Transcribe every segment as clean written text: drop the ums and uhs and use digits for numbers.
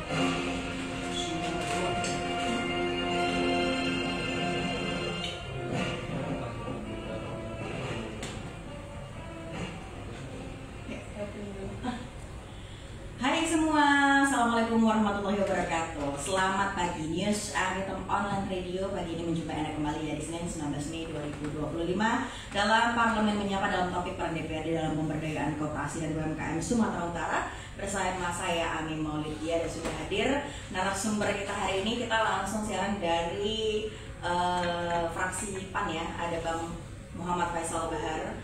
Hai semua, Assalamualaikum warahmatullahi wabarakatuh. Selamat pagi, News Item Online Radio pagi ini menjumpai Anda kembali dari Senin 19 Mei 2025 dalam Parlemen Menyapa dalam topik peran DPRD dalam pemberdayaan koperasi dan UMKM Sumatera Utara. Bersama saya Amin Maulidia dan sudah hadir narasumber kita hari ini. Kita langsung siaran dari fraksi PAN ya. Ada Bang Muhammad Faisal Bahar,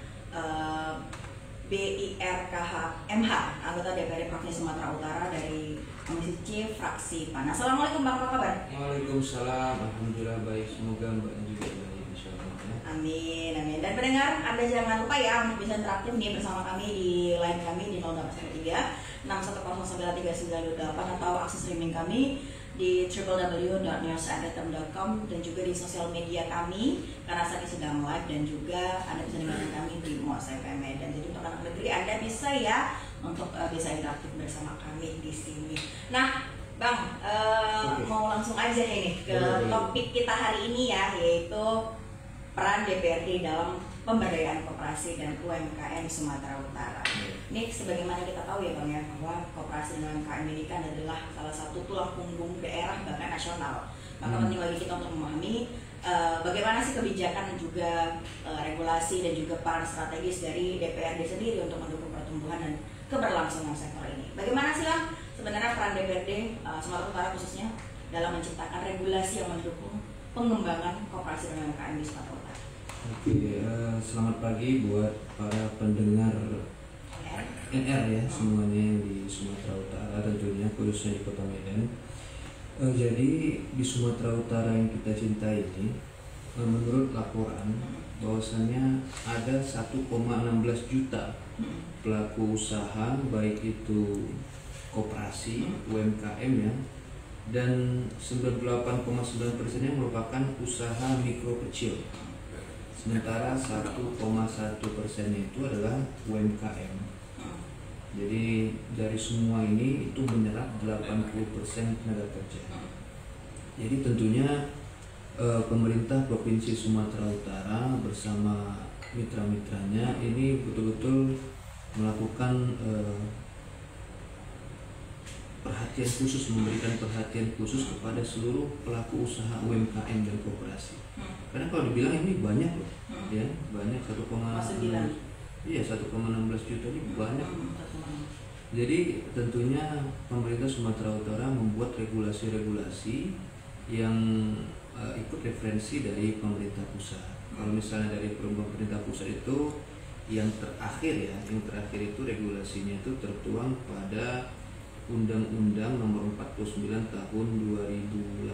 BIRKH-MH, anggota DPRD Provinsi Sumatera Utara dari Komisi C Fraksi PAN. Assalamualaikum Bang, apa kabar? Waalaikumsalam, alhamdulillah baik, semoga Mbak juga baik insyaallah ya. Amin, amin. Dan pendengar, Anda jangan lupa ya untuk bisa interaktif nih bersama kami di line kami di 0813 6109398 atau akses streaming kami di www.newsitem.com dan juga di sosial media kami karena saat ini sedang live, dan juga Anda bisa dengarkan kami di MOS FM Medan. Jadi untuk anak negeri Anda bisa ya untuk bisa interaktif bersama kami di sini. Nah, Bang, mau langsung aja nih ke topik kita hari ini ya, yaitu peran DPRD dalam pemberdayaan koperasi dan UMKM Sumatera Utara. Ini sebagaimana kita tahu ya Bang ya, bahwa koperasi dan UMKM ini kan adalah salah satu tulang punggung daerah bahkan nasional. Maka penting bagi kita untuk memahami bagaimana sih kebijakan dan juga regulasi dan juga peran strategis dari DPRD sendiri untuk mendukung pertumbuhan dan keberlangsungan sektor ini. Bagaimana sih Bang sebenarnya peran DPRD Sumatera Utara khususnya dalam menciptakan regulasi yang mendukung pengembangan koperasi dan UMKM di Sumatera Utara? Oke, selamat pagi buat para pendengar NR ya, semuanya di Sumatera Utara, tentunya khususnya di Kota Medan. Jadi di Sumatera Utara yang kita cintai ini, menurut laporan bahwasannya ada 1,16 juta pelaku usaha, baik itu koperasi, UMKM ya, dan 98,9%-nya merupakan usaha mikro kecil. Sementara 1,1%-nya itu adalah UMKM. Jadi dari semua ini itu menyerap 80% tenaga kerja. Jadi tentunya pemerintah Provinsi Sumatera Utara bersama mitra-mitranya ini betul-betul melakukan perhatian khusus, memberikan perhatian khusus kepada seluruh pelaku usaha UMKM dan koperasi. Karena kalau dibilang ini banyak loh, ya banyak 1,9. Iya, 1,16 juta ini banyak. Jadi tentunya pemerintah Sumatera Utara membuat regulasi-regulasi yang ikut referensi dari pemerintah pusat. Kalau misalnya dari pemerintah pusat itu yang terakhir ya, yang terakhir itu regulasinya itu tertuang pada Undang-Undang Nomor 49 Tahun 2018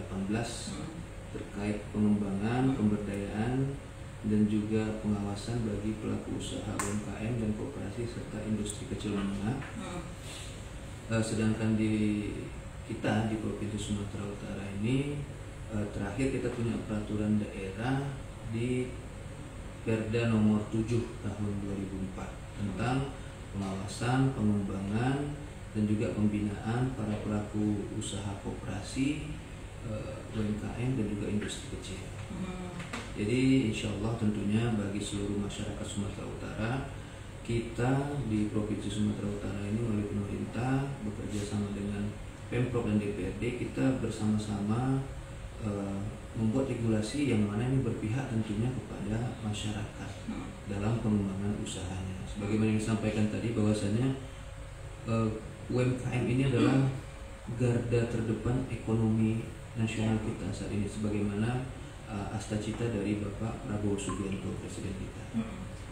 terkait pengembangan, pemberdayaan dan juga pengawasan bagi pelaku usaha UMKM dan koperasi serta industri kecil menengah. Sedangkan di kita di Provinsi Sumatera Utara ini terakhir kita punya peraturan daerah di Perda Nomor 7 Tahun 2004 tentang pengawasan, pengembangan dan juga pembinaan para pelaku usaha koperasi, UMKM dan juga industri kecil. Jadi insya Allah tentunya bagi seluruh masyarakat Sumatera Utara, kita di Provinsi Sumatera Utara ini melalui pemerintah bekerja sama dengan Pemprov dan DPRD, kita bersama-sama membuat regulasi yang mana ini berpihak tentunya kepada masyarakat dalam pengembangan usahanya. Sebagaimana yang disampaikan tadi bahwasanya UMKM ini adalah garda terdepan ekonomi nasional kita saat ini, sebagaimana asta cita dari Bapak Prabowo Subianto, Presiden kita.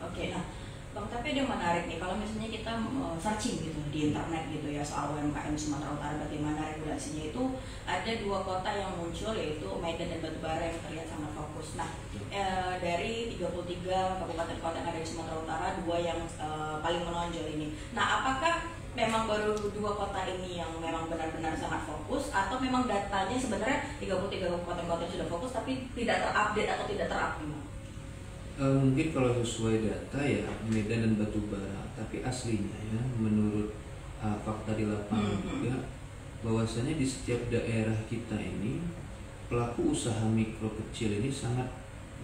Oke, nah Bang, tapi ada yang menarik nih kalau misalnya kita searching gitu di internet gitu ya soal UMKM Sumatera Utara, bagaimana regulasinya. Itu ada dua kota yang muncul, yaitu Medan dan Batubara, yang terlihat sangat fokus. Nah, dari 33 kabupaten kota yang ada di Sumatera Utara, dua yang paling menonjol ini. Nah, apakah memang baru dua kota ini yang memang benar-benar sangat fokus, atau memang datanya sebenarnya 33 kabupaten kota sudah fokus tapi tidak terupdate atau tidak terupdate? Mungkin kalau sesuai data ya Medan dan Batubara, tapi aslinya ya menurut fakta di lapangan juga bahwasanya di setiap daerah kita ini pelaku usaha mikro kecil ini sangat,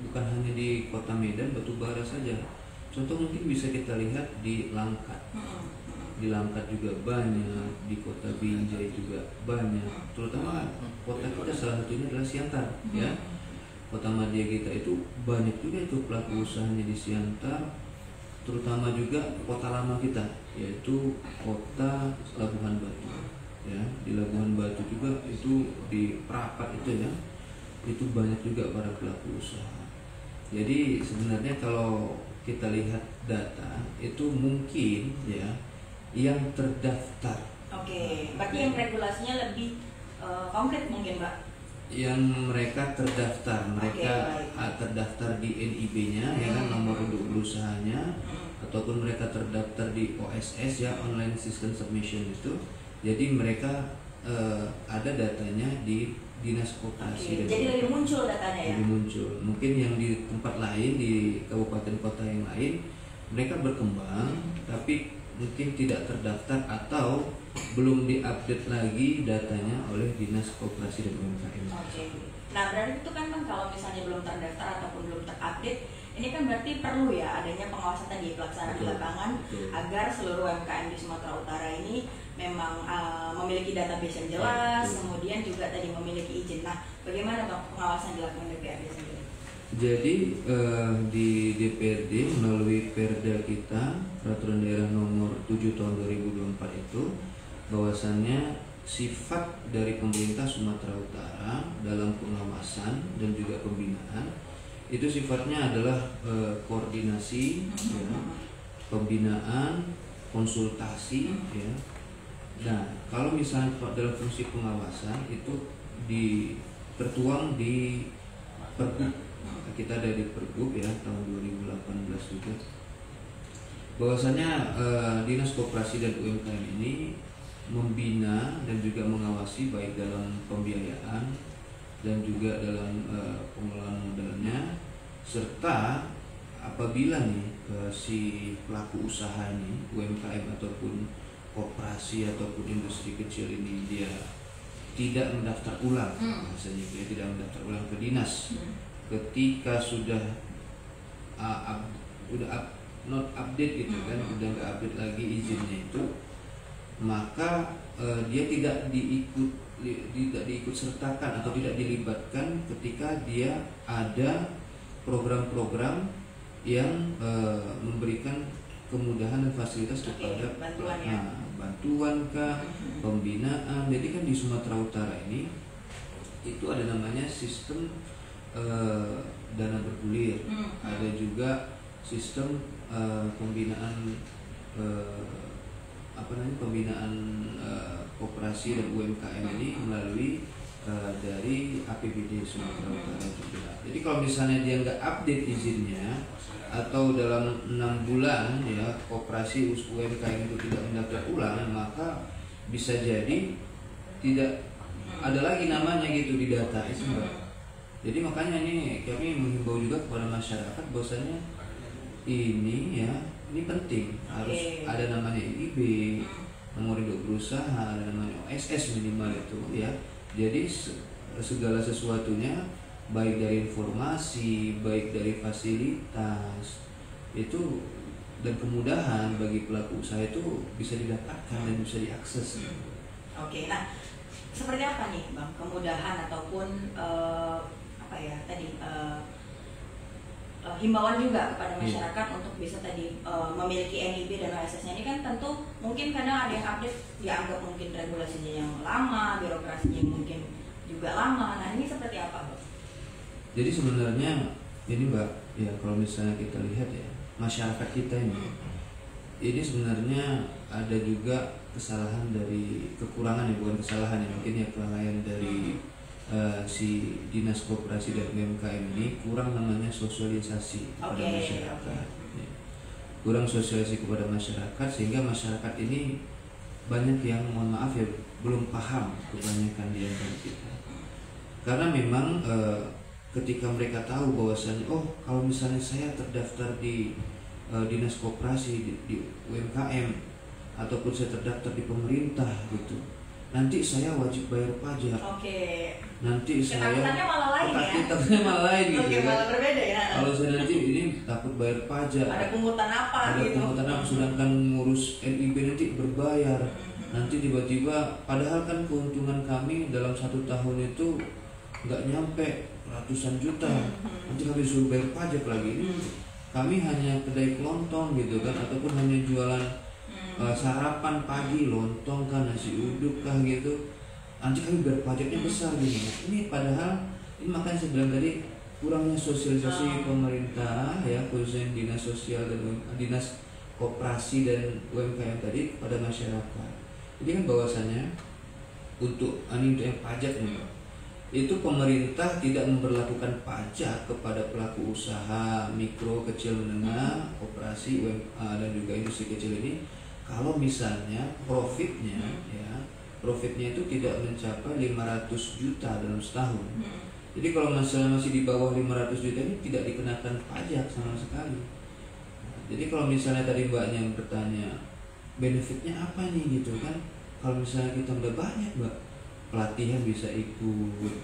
bukan hanya di Kota Medan, Batubara saja. Contoh mungkin bisa kita lihat di Langkat. Di Langkat juga banyak, di Kota Binjai juga banyak. Terutama kota kita salah satunya adalah Siantar, ya. Kota Madya kita itu banyak juga itu pelaku usahanya di Siantar. Terutama juga kota lama kita, yaitu Kota Labuhan Batu. Ya, di Labuhan Batu juga itu di Prapat itu ya, itu banyak juga para pelaku usaha. Jadi sebenarnya kalau kita lihat data itu mungkin ya yang terdaftar. Oke, berarti yang regulasinya lebih konkret mungkin, Pak? Yang mereka terdaftar, mereka terdaftar di NIB-nya, ya kan, nomor induk berusahanya, ataupun mereka terdaftar di OSS ya, Online System Submission itu. Jadi mereka ada datanya di Dinas Koperasi. Jadi lebih muncul datanya ya? Lebih muncul. Mungkin yang di tempat lain, di kabupaten kota yang lain, mereka berkembang, tapi mungkin tidak terdaftar atau belum diupdate lagi datanya oleh Dinas Koperasi dan UMKM. Oke. Nah berarti itu kan kalau misalnya belum terdaftar ataupun belum terupdate, ini kan berarti perlu ya adanya pengawasan tadi pelaksanaan di lapangan agar seluruh UMKM di Sumatera Utara ini memang memiliki database yang jelas, kemudian juga tadi memiliki izin. Nah, bagaimana Bang pengawasan dilakukan DPRD sendiri? Jadi di DPRD melalui Perda kita, Peraturan Daerah Nomor 7 Tahun 2024 itu, bahwasannya sifat dari pemerintah Sumatera Utara dalam pengawasan dan juga pembinaan itu sifatnya adalah koordinasi, ya, pembinaan, konsultasi, ya. Nah, kalau misalnya dalam fungsi pengawasan itu tertuang di Pergub, kita ada di Pergub ya tahun 2018 juga, bahwasanya Dinas Koperasi dan UMKM ini membina dan juga mengawasi baik dalam pembiayaan dan juga dalam pengelolaan modalnya, serta apabila nih si pelaku usaha ini UMKM ataupun koperasi ataupun industri kecil ini dia tidak mendaftar ulang, misalnya dia tidak mendaftar ulang ke dinas, ketika sudah not update gitu kan, udah nggak update lagi izinnya itu, maka dia tidak diikut sertakan atau tidak dilibatkan ketika dia ada program-program yang memberikan kemudahan dan fasilitas kepada bantuan kah, pembinaan. Jadi kan di Sumatera Utara ini itu ada namanya sistem dana bergulir, ada juga sistem pembinaan pembinaan koperasi dan UMKM ini melalui dari APBD Sumatera Utara juga. Jadi kalau misalnya dia nggak update izinnya atau dalam 6 bulan ya koperasi UMKM itu tidak mendaftar ulang, maka bisa jadi tidak ada lagi namanya gitu di data itu, Mbak. Jadi makanya ini kami menghimbau juga kepada masyarakat bahwasanya ini penting, harus ada namanya IB, nomor induk berusaha, ada namanya OSS minimal itu ya. Jadi segala sesuatunya baik dari informasi, baik dari fasilitas itu dan kemudahan bagi pelaku usaha itu bisa didapatkan dan bisa diakses. Oke, nah seperti apa nih Bang kemudahan ataupun himbauan juga kepada masyarakat untuk bisa tadi memiliki NIB dan OSS-nya ini kan tentu mungkin kadang ada yang update dianggap mungkin regulasinya yang lama, birokrasinya mungkin juga lama. Nah ini seperti apa, Bang? Jadi sebenarnya ini Mbak, ya kalau misalnya kita lihat ya masyarakat kita ini sebenarnya ada juga kesalahan dari kekurangan ya, bukan kesalahan ya, mungkin ya kelalaian dari si Dinas Koperasi dan UMKM ini kurang namanya sosialisasi kepada masyarakat. Ya. Kurang sosialisasi kepada masyarakat sehingga masyarakat ini banyak yang mohon maaf ya belum paham kebanyakan di antara kita. Karena memang ketika mereka tahu bahwasannya kalau misalnya saya terdaftar di Dinas Koperasi di UMKM ataupun saya terdaftar di pemerintah gitu, nanti saya wajib bayar pajak. Nanti ketakutannya malah lain ya. Ketakutannya malah lain gitu. Malah berbeda ya. Kalau saya nanti ini takut bayar pajak. Ada pungutan apa gitu. Pungutan apa, sedangkan ngurus NIB nanti berbayar. Nanti tiba-tiba, padahal kan keuntungan kami dalam 1 tahun itu nggak nyampe ratusan juta. Nanti kami disuruh bayar pajak lagi. Kami hanya kedai kelontong gitu kan, ataupun hanya jualan sarapan pagi, lontong kan, nasi uduk kah gitu. Nanti kami bayar pajaknya besar gini. Ini padahal, ini makanya saya bilang tadi, kurangnya sosialisasi pemerintah ya, khususnya dinas sosial dan dinas koperasi dan UMKM tadi kepada masyarakat. Jadi kan bahwasannya untuk yang pajak nih, itu pemerintah tidak memberlakukan pajak kepada pelaku usaha mikro, kecil, menengah, koperasi, dan juga industri kecil ini kalau misalnya profitnya itu tidak mencapai 500 juta dalam setahun. Jadi kalau misalnya masih di bawah 500 juta ini tidak dikenakan pajak sama sekali. Jadi kalau misalnya tadi mbaknya yang bertanya benefitnya apa nih gitu kan, kalau misalnya kita udah banyak mbak, pelatihan bisa ikut,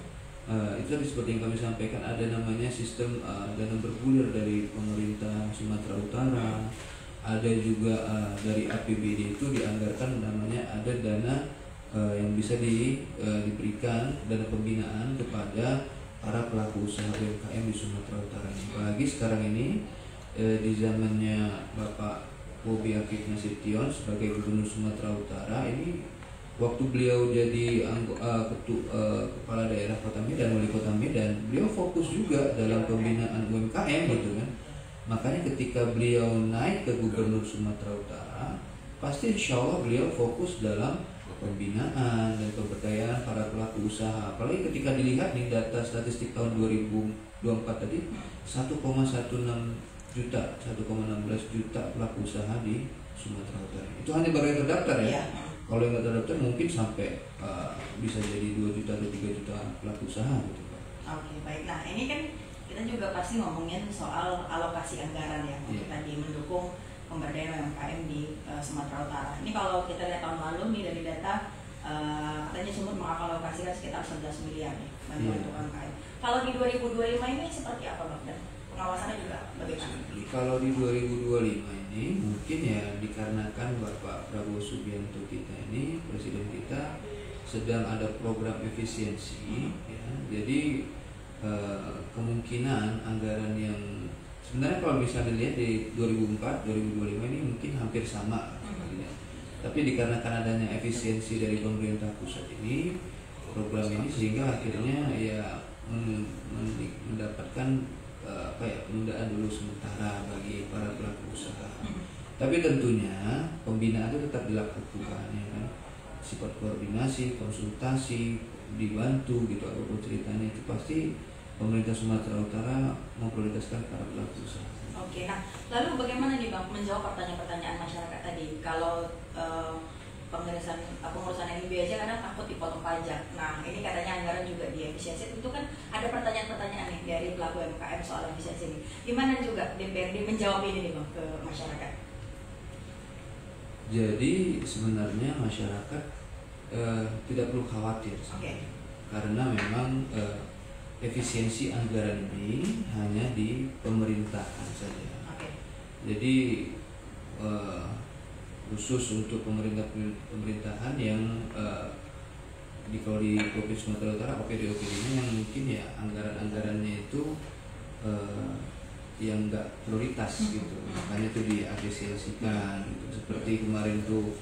itu tadi seperti yang kami sampaikan, ada namanya sistem dana bergulir dari pemerintah Sumatera Utara, ada juga dari APBD itu dianggarkan namanya ada dana yang bisa diberikan, dana pembinaan kepada para pelaku usaha UMKM di Sumatera Utara ini. Apalagi sekarang ini di zamannya Bapak Bobi Afif Nasution sebagai Gubernur Sumatera Utara ini, waktu beliau jadi kepala daerah Kota Medan, wali Kota Medan, beliau fokus juga dalam pembinaan UMKM gitu kan. Makanya ketika beliau naik ke Gubernur Sumatera Utara, pasti insya Allah beliau fokus dalam pembinaan dan pemberdayaan para pelaku usaha. Apalagi ketika dilihat nih data statistik tahun 2024 tadi 1,16 juta pelaku usaha di Sumatera Utara. Itu hanya baru yang terdaftar ya. Kalau yang nggak terdaftar mungkin sampai bisa jadi 2 juta atau 3 juta pelaku usaha gitu Pak. Oke, baik. Nah ini kan kita juga pasti ngomongin soal alokasi anggaran ya, untuk tadi mendukung pemberdayaan UMKM di Sumatera Utara. Ini kalau kita lihat tahun lalu nih dari data, katanya Sumut mengalokasikan sekitar 11 miliar nih bantuan untuk UMKM. Kalau di 2025 ini seperti apa Bang? Dan pengawasannya juga bagaimana? Kalau di 2025 ini mungkin ya dikarenakan Bapak Prabowo Subianto kita ini, Presiden kita sedang ada program efisiensi ya, jadi kemungkinan anggaran yang sebenarnya kalau bisa dilihat di 2004-2025 ini mungkin hampir sama ya. Tapi dikarenakan adanya efisiensi dari pemerintah pusat ini, program ini, sehingga akhirnya ya mendapatkan penundaan dulu sementara bagi para pelaku usaha. Tapi tentunya pembinaan itu tetap dilakukan ya kan. Sifat koordinasi, konsultasi, dibantu gitu, apapun ceritanya itu pasti pemerintah Sumatera Utara memprioritaskan para pelaku usaha. Oke, nah lalu bagaimana nih Bang menjawab pertanyaan-pertanyaan masyarakat tadi? Kalau pengurusan NIB aja kadang takut dipotong pajak. Nah ini katanya anggaran juga diefisiensi. Itu kan ada pertanyaan-pertanyaan nih dari pelaku UMKM soal efisiensi ini. Gimana juga DPRD menjawab ini nih Bang ke masyarakat? Jadi sebenarnya masyarakat tidak perlu khawatir, karena memang efisiensi anggaran ini hanya di pemerintahan saja. Jadi khusus untuk pemerintahan yang kalau di Provinsi Sumatera Utara OPD-nya yang mungkin ya anggaran-anggarannya itu yang enggak prioritas gitu, makanya itu diefisiensikan gitu. Seperti kemarin tuh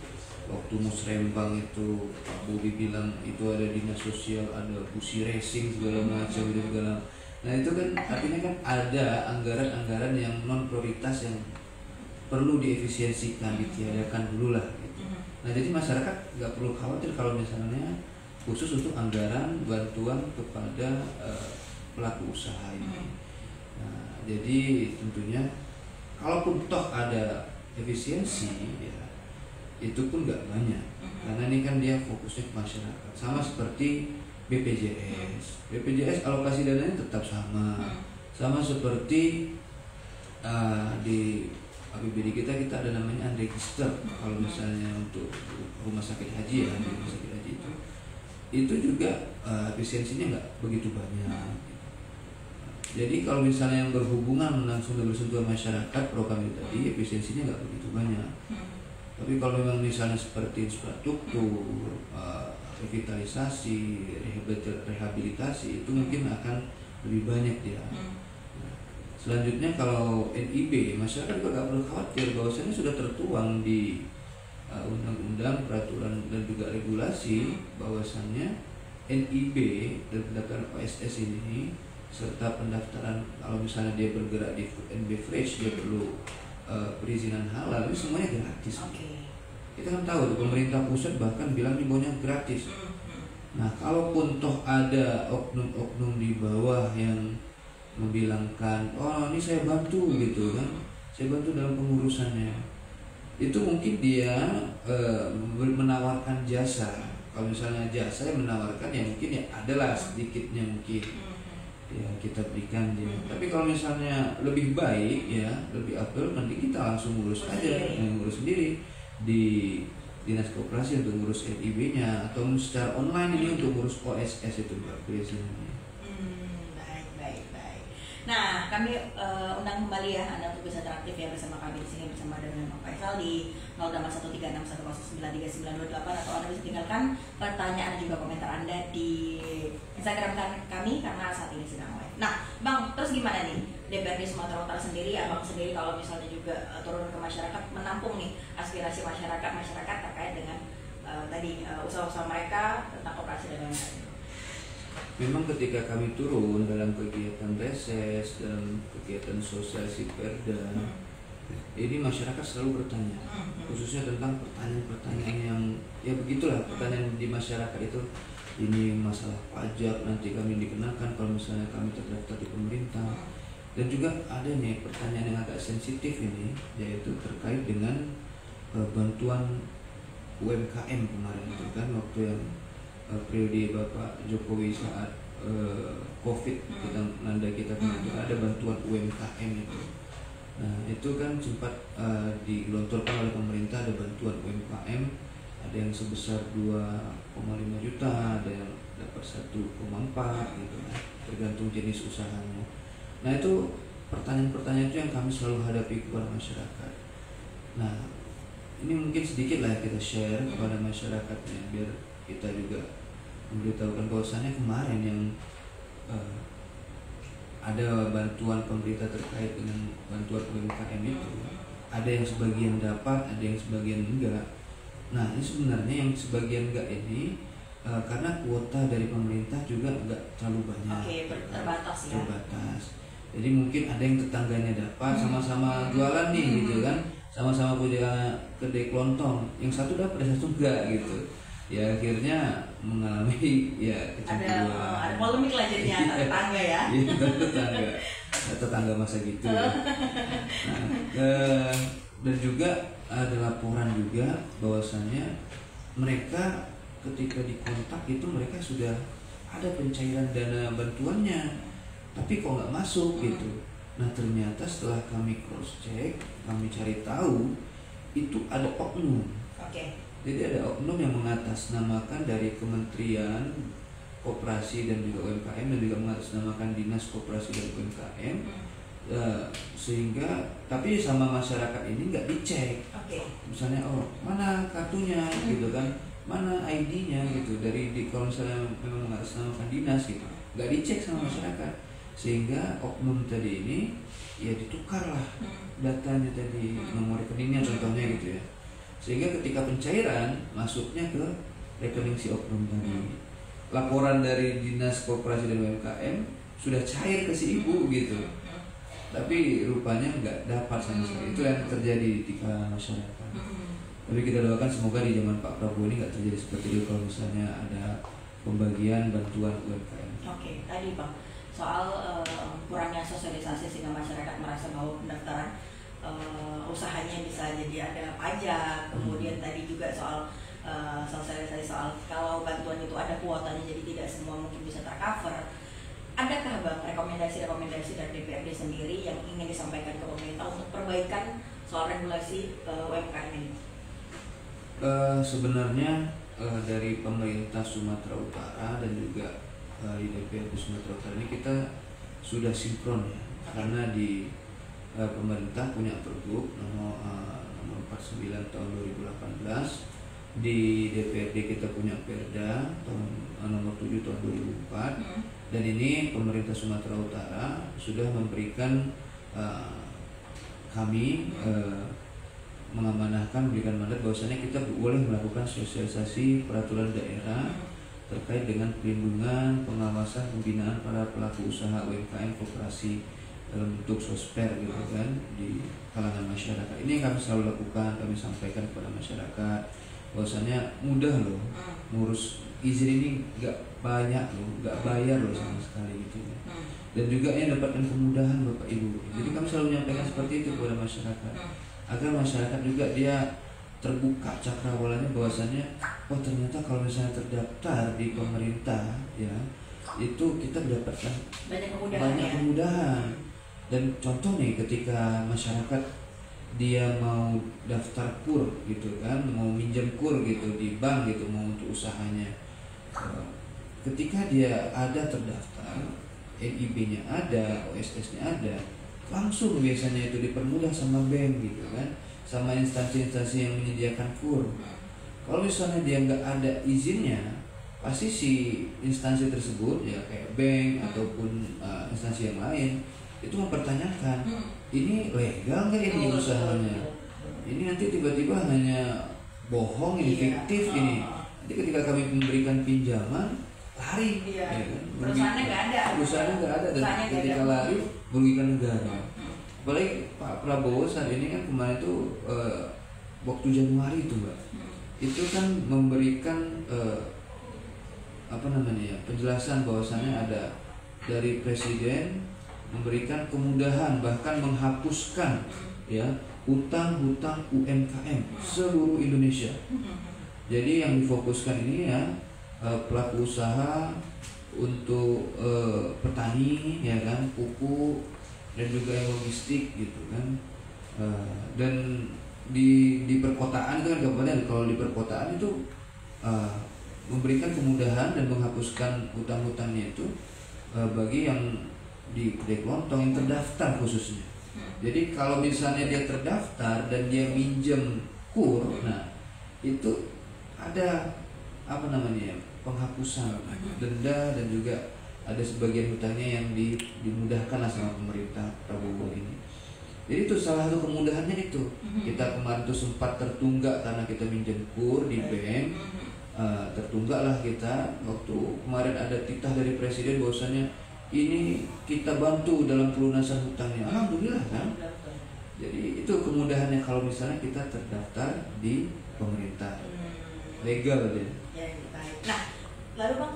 waktu Musrembang itu Pak Bobi bilang itu ada dinas sosial, ada busi racing segala macam itu segala. Nah itu kan artinya kan ada anggaran-anggaran yang non prioritas yang perlu diefisiensikan, ditiadakan dulu lah gitu. Nah jadi masyarakat nggak perlu khawatir kalau misalnya khusus untuk anggaran bantuan kepada pelaku usaha ini. Nah, jadi tentunya kalaupun toh ada efisiensi ya itu pun nggak banyak, karena ini kan dia fokusnya ke masyarakat. Sama seperti BPJS alokasi dananya tetap sama seperti di APBD kita ada namanya unregister kalau misalnya untuk rumah sakit haji ya, rumah sakit haji itu itu juga efisiensinya nggak begitu banyak. Jadi kalau misalnya yang berhubungan langsung dan bersentuhan masyarakat program itu tadi efisiensinya nggak begitu banyak. Tapi kalau memang misalnya seperti infrastruktur, revitalisasi, rehabilitasi itu mungkin akan lebih banyak dia. Selanjutnya kalau NIB, masyarakat juga nggak perlu khawatir bahwasanya sudah tertuang di undang-undang, peraturan dan juga regulasi bahwasannya NIB dan pendaftaran OSS ini serta pendaftaran kalau misalnya dia bergerak di food and beverage dia perlu perizinan halal, ini semuanya gratis. Kita kan tahu pemerintah pusat bahkan bilang di bawahnya gratis. Nah kalaupun toh ada oknum-oknum di bawah yang membilangkan oh ini saya bantu gitu kan, saya bantu dalam pengurusannya, itu mungkin dia menawarkan jasa. Kalau misalnya jasa yang menawarkan ya mungkin ya adalah sedikitnya mungkin ya kita berikan dia. Tapi kalau misalnya lebih baik ya lebih afdal nanti kita langsung ngurus aja, ngurus sendiri di dinas koperasi untuk ngurus NIB-nya atau secara online ini untuk ngurus OSS itu perizinannya. Nah, kami undang kembali ya Anda untuk bisa interaktif ya bersama kami di sini bersama dengan Pak Faisal di 081361093928 atau Anda bisa tinggalkan pertanyaan dan juga komentar Anda di Instagram kami karena saat ini sedang live. Nah, Bang, terus gimana nih DPRD Sumatera Utara sendiri, Abang sendiri kalau misalnya juga turun ke masyarakat menampung nih aspirasi masyarakat terkait dengan tadi usaha-usaha mereka tentang koperasi dan lain-lain. Memang ketika kami turun dalam kegiatan reses dan kegiatan sosialisasi perda, ini masyarakat selalu bertanya, khususnya tentang pertanyaan-pertanyaan yang ya begitulah pertanyaan di masyarakat itu. Ini masalah pajak nanti kami dikenakan kalau misalnya kami terdaftar di pemerintah, dan juga ada nih pertanyaan yang agak sensitif ini, yaitu terkait dengan bantuan UMKM kemarin itu kan waktu yang periode Bapak Jokowi saat COVID kita melanda kita itu ada bantuan UMKM itu. Nah itu kan sempat digelontorkan oleh pemerintah, ada bantuan UMKM, ada yang sebesar 2,5 juta, ada yang dapat 1,4 gitu kan, tergantung jenis usahanya. Nah itu pertanyaan-pertanyaan itu yang kami selalu hadapi kepada masyarakat. Nah ini mungkin sedikit lah kita share kepada masyarakatnya biar kita juga memberitahukan bahwasannya kemarin yang ada bantuan pemerintah terkait dengan bantuan UMKM itu, ada yang sebagian dapat, ada yang sebagian enggak. Nah ini sebenarnya yang sebagian enggak ini karena kuota dari pemerintah juga enggak terlalu banyak. Terbatas ya. Terbatas. Jadi mungkin ada yang tetangganya dapat, sama-sama jualan nih gitu kan, sama-sama punya kedai kelontong, yang satu dapat, yang satu enggak gitu. Ya akhirnya mengalami ya kecemburuan. Ada polemik lah jadinya antar tetangga ya. Iya, tetangga masa gitu. Ya. Nah, dan juga ada laporan juga bahwasannya mereka ketika dikontak itu mereka sudah ada pencairan dana bantuannya, tapi kok nggak masuk gitu. Nah ternyata setelah kami cross check, kami cari tahu itu ada oknum. Jadi ada oknum yang mengatasnamakan dari Kementerian Koperasi dan juga UMKM dan juga mengatasnamakan Dinas Koperasi dan UMKM, sehingga tapi sama masyarakat ini nggak dicek. Misalnya mana kartunya gitu kan, mana ID-nya gitu, dari kalau misalnya memang mengatasnamakan dinas gitu, nggak dicek sama masyarakat, sehingga oknum tadi ini ya ditukarlah datanya tadi, nomor rekeningnya contohnya gitu ya. Sehingga ketika pencairan masuknya ke rekening si oknum tadi. Laporan dari Dinas Koperasi dan UMKM sudah cair ke si ibu gitu. Tapi rupanya nggak dapat sama sekali. Itu yang terjadi di masyarakat. Tapi kita doakan semoga di zaman Pak Prabowo ini nggak terjadi seperti itu kalau misalnya ada pembagian bantuan UMKM. Tadi Bang, soal kurangnya sosialisasi sehingga masyarakat merasa bahwa pendaftaran usahanya bisa jadi ada pajak, kemudian tadi juga soal sosialisasi soal kalau bantuan itu ada kuotanya jadi tidak semua mungkin bisa tercover. Adakah Bang rekomendasi-rekomendasi dari DPRD sendiri yang ingin disampaikan ke pemerintah untuk perbaikan soal regulasi UMKM ini? Sebenarnya dari pemerintah Sumatera Utara dan juga di DPRD Sumatera Utara ini kita sudah sinkron ya, karena di pemerintah punya Pergub nomor 49 tahun 2018, di DPRD kita punya Perda nomor 7 tahun 2004, dan ini pemerintah Sumatera Utara sudah memberikan kami mengamanahkan, memberikan mandat bahwasanya kita boleh melakukan sosialisasi peraturan daerah terkait dengan perlindungan, pengawasan, pembinaan para pelaku usaha UMKM koperasi dalam bentuk sosper gitu kan di kalangan masyarakat. Ini yang kami selalu lakukan, kami sampaikan kepada masyarakat bahwasanya mudah loh ngurus izin ini, nggak banyak loh, nggak bayar loh sama sekali gitu ya. Dan juga yang dapatkan kemudahan Bapak Ibu. Jadi kami selalu menyampaikan seperti itu kepada masyarakat, agar masyarakat juga dia terbuka cakrawalanya bahwasanya oh ternyata kalau misalnya terdaftar di pemerintah ya itu kita mendapatkan banyak kemudahan. Dan contoh nih, ketika masyarakat dia mau daftar kur gitu kan, mau minjem kur gitu di bank gitu, mau untuk usahanya, ketika dia ada terdaftar, NIB-nya ada, OSS-nya ada, langsung biasanya itu dipermudah sama bank gitu kan, sama instansi-instansi yang menyediakan kur. Kalau misalnya dia nggak ada izinnya, pasti si instansi tersebut ya kayak bank ataupun instansi yang lain itu mempertanyakan, ini legal nggak ini usahanya? Ini nanti tiba-tiba hanya bohong, ini fiktif ini. Nanti ketika kami memberikan pinjaman, lari, ya kan? Perusahaannya nggak ada, dan ketika lari merugikan negara. Apalagi Pak Prabowo saat ini kan kemarin itu waktu Januari itu Mbak, itu kan memberikan penjelasan bahwasannya ada dari Presiden memberikan kemudahan, bahkan menghapuskan ya hutang-hutang UMKM seluruh Indonesia. Jadi yang difokuskan ini ya pelaku usaha untuk petani ya kan, pupuk dan juga yang logistik gitu kan. Dan di perkotaan itu kan kabupaten, kalau di perkotaan itu memberikan kemudahan dan menghapuskan hutang-hutangnya itu bagi yang di kedai kelontong yang terdaftar khususnya. Jadi kalau misalnya dia terdaftar dan dia minjem kur, nah itu ada penghapusan denda, dan juga ada sebagian hutangnya yang dimudahkan sama pemerintah Prabowo ini. Jadi itu salah satu kemudahannya itu. Kita kemarin tuh sempat tertunggak karena kita minjem kur di bank. Tertunggak lah kita waktu kemarin ada titah dari Presiden bahwasanya ini kita bantu dalam pelunasan hutangnya. Alhamdulillah kan. Jadi itu kemudahannya kalau misalnya kita terdaftar di pemerintah, legal deh. Ya, baik. Nah, lalu Bang,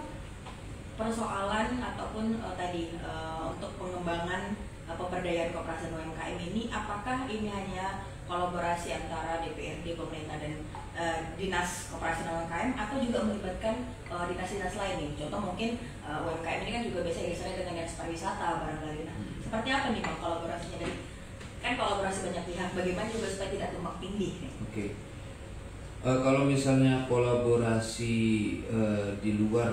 persoalan ataupun tadi untuk pengembangan pemberdayaan koperasi UMKM ini, apakah ini hanya kolaborasi antara DPRD, pemerintah dan dinas koperasi UMKM, atau juga melibatkan dinas-dinas lain nih? Contoh mungkin UMKM ini kan juga biasanya gesernya dengan dinas pariwisata barangkali. Nah, seperti apa nih Bang kolaborasinya? Dari kan kolaborasi banyak pihak, bagaimana juga supaya tidak tumpang tindih? Oke. Kalau misalnya kolaborasi di luar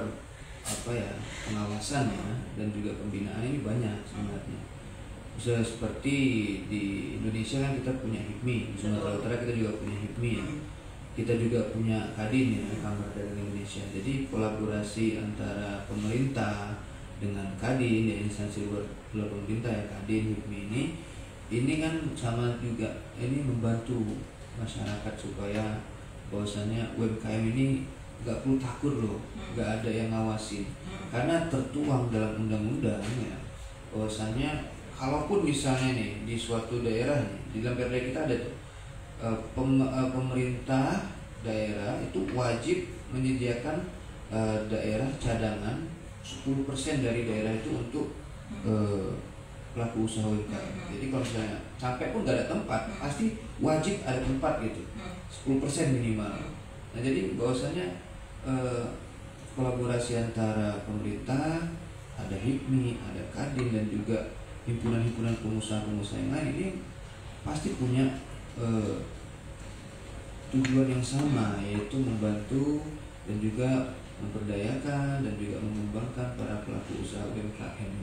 pengawasan ya dan juga pembinaan ini banyak sebenarnya. Misalnya seperti di Indonesia kan kita punya HIPMI, di Sumatera Utara kita juga punya HIPMI ya. Kita juga punya Kadin ya, Kamar Dagang Indonesia. Jadi kolaborasi antara pemerintah dengan Kadin ya, instansi luar pemerintah ya, Kadin, HIPMI ini kan sama juga, ini membantu masyarakat supaya bahwasannya UMKM ini nggak perlu takut loh, nggak ada yang ngawasin, karena tertuang dalam undang-undang ya bahwasannya kalaupun misalnya nih di suatu daerah nih, di dalam perda kita ada tuh pemerintah daerah itu wajib menyediakan daerah cadangan 10% dari daerah itu untuk pelaku usaha UMKM. Jadi kalau misalnya sampai pun nggak ada tempat, pasti wajib ada tempat gitu, 10% minimal. Nah jadi bahwasanya kolaborasi antara pemerintah, ada HIPMI, ada Kadin, dan juga himpunan-himpunan pengusaha-pengusaha yang lain ini pasti punya tujuan yang sama, yaitu membantu dan juga memperdayakan dan juga mengembangkan para pelaku usaha UMKM.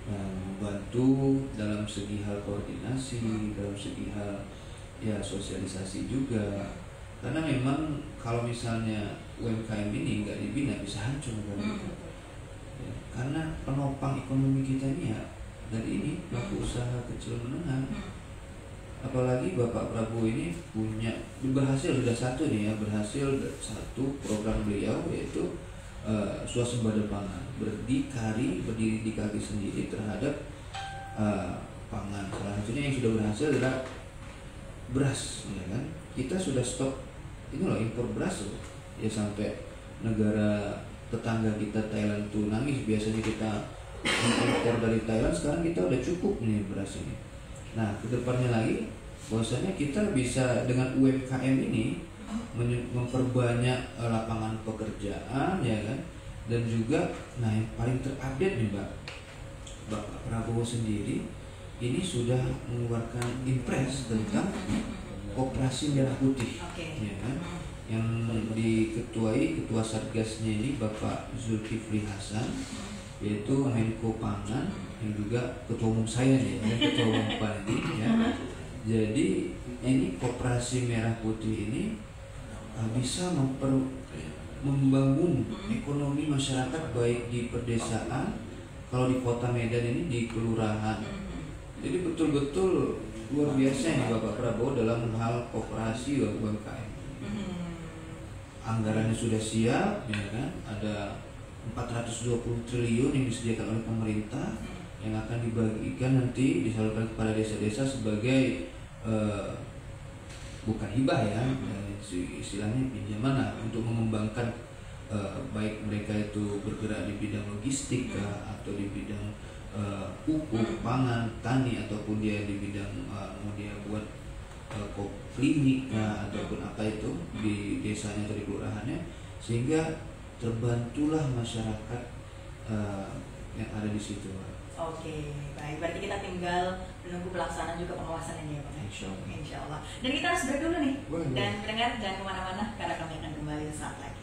Nah, membantu dalam segi hal koordinasi, dalam segi hal ya sosialisasi juga. Karena memang kalau misalnya UMKM ini nggak dibina bisa hancur kan. Ya, karena penopang ekonomi kita ini ya dari ini pelaku usaha kecil menengah. Apalagi Bapak Prabowo ini sudah berhasil satu program beliau yaitu swasembada pangan, berdiri di kaki sendiri terhadap pangan. Salah satunya yang sudah berhasil adalah beras, ya kan? Kita sudah stop ini loh impor beras loh. Ya sampai negara tetangga kita Thailand tuh nangis, biasanya kita impor dari Thailand, sekarang kita udah cukup nih beras ini. Nah, kedepannya lagi bahwasanya kita bisa dengan UMKM ini memperbanyak lapangan pekerjaan, ya kan? Dan juga, nah yang paling terupdate nih Bapak Prabowo sendiri ini sudah mengeluarkan impres tentang Koperasi Merah Putih, ya kan? Yang diketuai ketua satgasnya ini Bapak Zulkifli Hasan, yaitu Menko Pangan, yang juga ketua umum saya nih, ketua umum PAN ini, ya. Jadi ini Koperasi Merah Putih ini bisa membangun ekonomi masyarakat baik di pedesaan, kalau di kota Medan ini di kelurahan. Jadi betul-betul luar biasa nih Bapak Prabowo dalam hal koperasi UMKM. Anggarannya sudah siap, ya kan? Ada 420 triliun yang disediakan oleh pemerintah yang akan dibagikan nanti disalurkan kepada desa-desa sebagai bukan hibah ya, istilahnya pinjaman lah untuk mengembangkan baik mereka itu bergerak di bidang logistik atau di bidang pupuk, pangan, tani, ataupun dia di bidang mau dia buat klinik ataupun apa itu di desanya atau di kelurahannya, sehingga terbantulah masyarakat yang ada di situ. Oke, baik. Berarti kita tinggal menunggu pelaksanaan juga pengawasan ini ya Pak. Insya Allah. Dan kita harus break dulu nih. Dan pendengar jangan kemana-mana karena kami akan kembali saat lagi.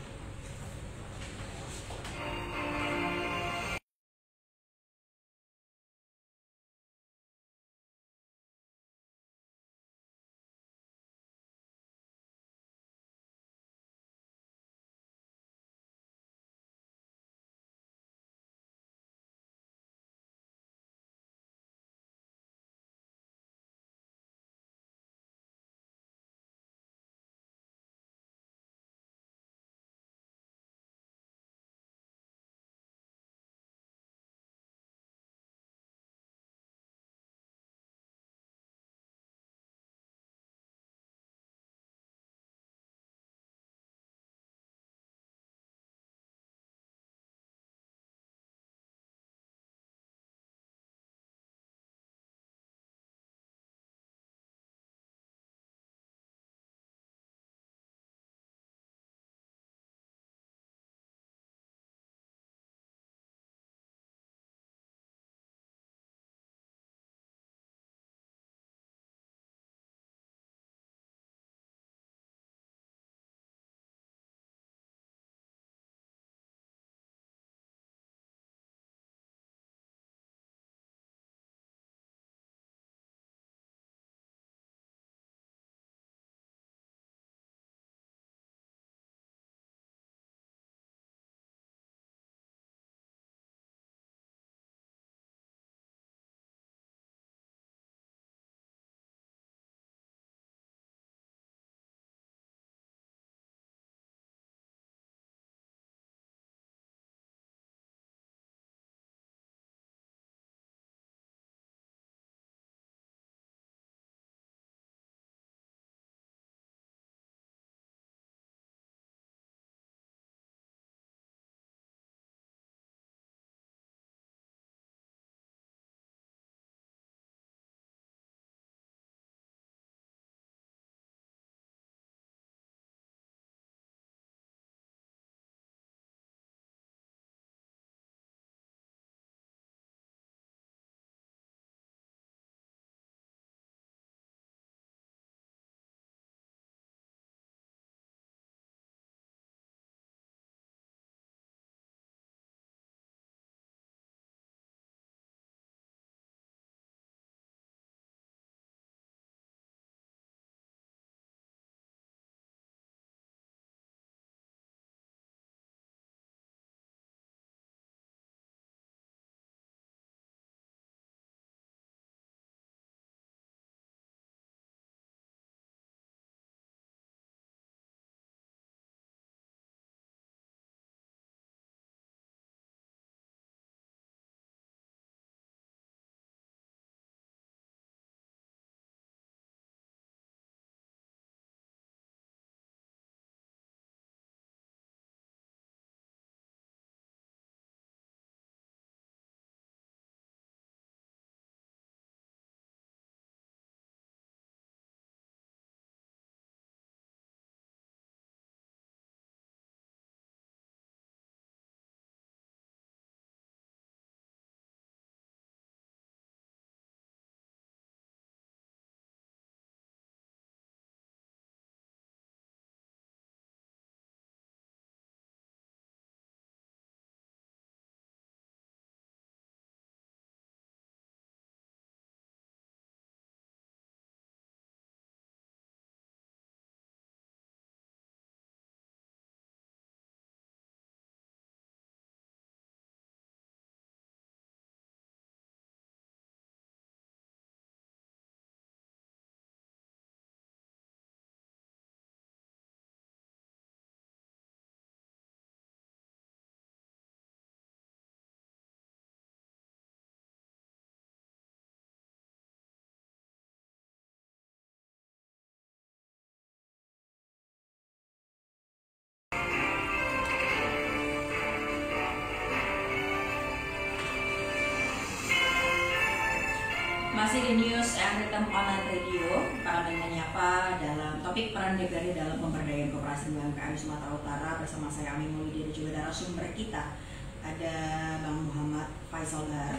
Masih di News Ritem Online Radio, para menyapa dalam topik peran DPRD dalam pemberdayaan koperasi UMKM Sumatera Utara bersama saya Amin Maulidi dan juga narasumber kita ada Bang Muhammad Faisal Bahar,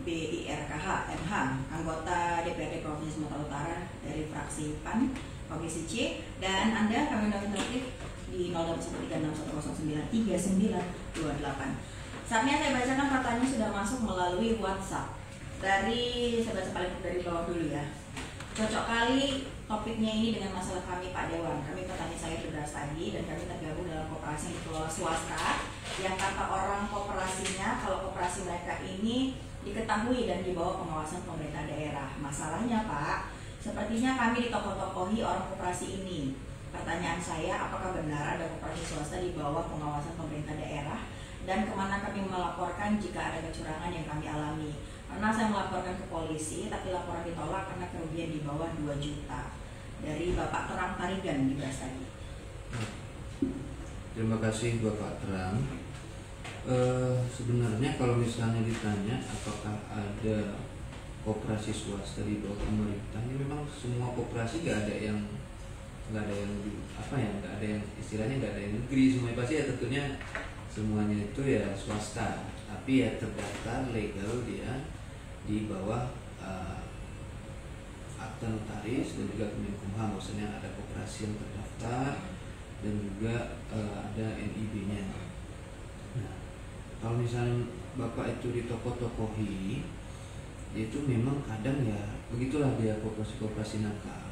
BIRKH MH, anggota DPRD Provinsi Sumatera Utara dari fraksi PAN Komisi C, dan Anda kami undang interaktif di 081361093928. Saatnya saya bacakan pertanyaan sudah masuk melalui WhatsApp. Dari saya baca paling dari bawah dulu ya. Cocok kali topiknya ini dengan masalah kami Pak Dewan. Kami petani sayur beras tadi dan kami tergabung dalam koperasi yang dikelola swasta. Yang kata orang koperasinya kalau koperasi mereka ini diketahui dan di bawah pengawasan pemerintah daerah. Masalahnya Pak, sepertinya kami ditokoh-tokohi orang koperasi ini. Pertanyaan saya, apakah benar ada koperasi swasta di bawah pengawasan pemerintah daerah? Dan kemana kami melaporkan jika ada kecurangan yang kami alami? Karena saya melaporkan ke polisi, tapi laporan ditolak karena kerugian di bawah 2 juta. Dari Bapak Terang Tarigan di Brastagi. Terima kasih Bapak Terang. Sebenarnya kalau misalnya ditanya apakah ada koperasi swasta di bawah pemerintah, ini memang semua koperasi nggak ada yang istilahnya nggak ada yang negeri, semuanya pasti ya tentunya semuanya itu ya swasta, tapi ya terdaftar legal dia di bawah akta notaris dan juga Kemenkumham, maksudnya ada koperasi yang terdaftar dan juga ada NIB-nya. Nah, kalau misalnya Bapak itu ditokoh-tokohi, itu memang kadang ya begitulah dia koperasi-koperasi nakal.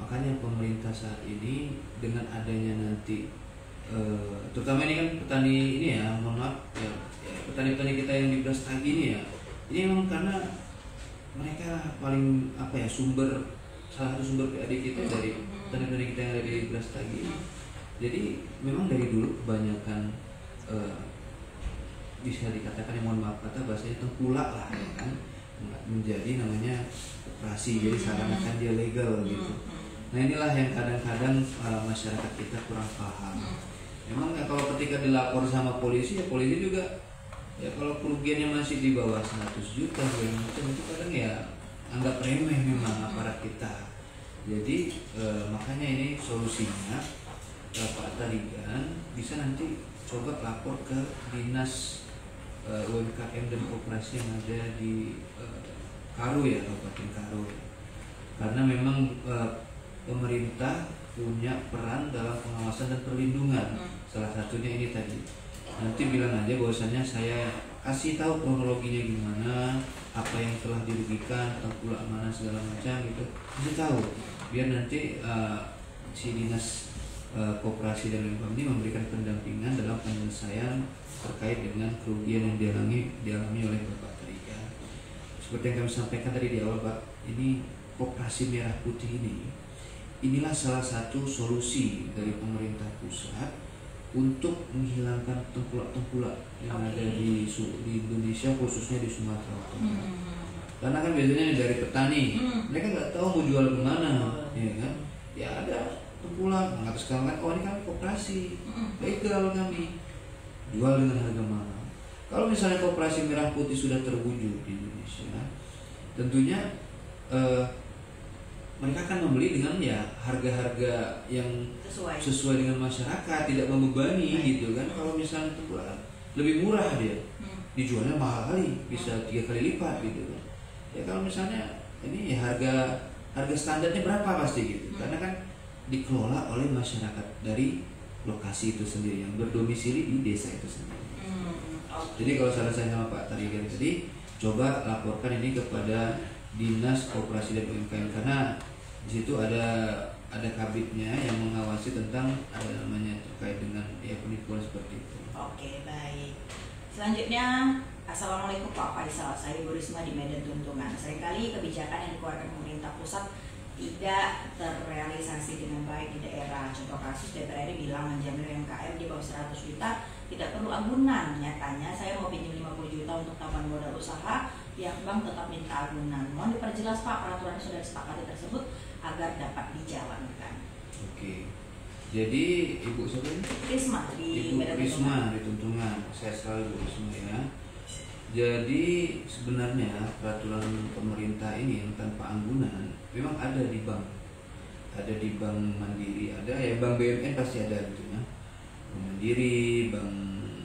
Makanya pemerintah saat ini dengan adanya nanti terutama ini kan petani ini ya, mohon maaf ya, petani-petani kita yang di Brastagi ini ya, ini memang karena mereka paling salah satu sumber PAD kita dari petani-petani kita yang ada di Brastagi. Jadi memang dari dulu kebanyakan bisa dikatakan yang mohon maaf kata bahasanya tengkulak lah ya kan, menjadi namanya koperasi, jadi seakan-akan dia legal gitu. Nah inilah yang kadang-kadang masyarakat kita kurang paham. Memang ya, kalau ketika dilapor sama polisi, ya polisi juga ya kalau kerugiannya masih di bawah 100 juta macam itu kadang ya anggap remeh memang aparat kita. Jadi makanya ini solusinya Pak Tarigan bisa nanti coba lapor ke Dinas UMKM dan Koperasi yang ada di Karo ya, Kabupaten Karo. Karena memang pemerintah punya peran dalam pengawasan dan perlindungan. Salah satunya ini tadi. Nanti bilang aja bahwasannya saya kasih tahu kronologinya gimana, apa yang telah dirugikan, tengkulak mana segala macam gitu. Kasih tahu biar nanti si dinas koperasi dan UMKM ini memberikan pendampingan dalam penyelesaian terkait dengan kerugian yang dialami oleh Bapak Tarigan. Seperti yang kami sampaikan tadi di awal Pak, ini koperasi merah putih inilah salah satu solusi dari pemerintah pusat untuk menghilangkan tengkulak-tengkulak yang ada di Indonesia, khususnya di Sumatera Utara. Karena kan biasanya dari petani, mereka nggak tahu mau jual kemana, ya kan? Ya ada tengkulak, mengatas kan, oh ini kami koperasi, legal kami, jual dengan harga mahal. Kalau misalnya koperasi merah putih sudah terwujud di Indonesia, tentunya mereka akan membeli dengan ya harga-harga yang sesuai dengan masyarakat, tidak membebani gitu kan. Kalau misalnya itu lebih murah dia, dijualnya mahal kali, bisa 3 kali lipat gitu kan. Ya kalau misalnya ini ya harga standarnya berapa pasti gitu, karena kan dikelola oleh masyarakat dari lokasi itu sendiri yang berdomisili di desa itu sendiri. Jadi kalau saran saya sama Pak Tarigan tadi, coba laporkan ini kepada Dinas Koperasi dan UMKM, karena di situ ada kabitnya yang mengawasi tentang ada namanya terkait dengan ya penipuan seperti itu. Oke, baik. Selanjutnya, Assalamualaikum Pak Faisal, saya Bu Risma di Medan Tuntungan. Seringkali kebijakan yang dikeluarkan pemerintah pusat tidak terrealisasi dengan baik di daerah. Contoh kasus DPRD bilang menjamin UMKM di bawah 100 juta tidak perlu agunan. Nyatanya saya mau pinjam 50 juta untuk tambahan modal usaha, pihak bank tetap minta agunan. Mohon diperjelas Pak peraturan yang sudah disepakati tersebut agar dapat dijalankan. Oke. Jadi Ibu siapa ini? Risma di Ibu Risma di Tuntungan. Saya selalu Bu Risma ya. Jadi sebenarnya peraturan pemerintah ini yang tanpa anggunan memang ada di bank. Ada di Bank Mandiri, ada ya, Bank BUMN pasti ada gitu ya. Bank Mandiri, Bank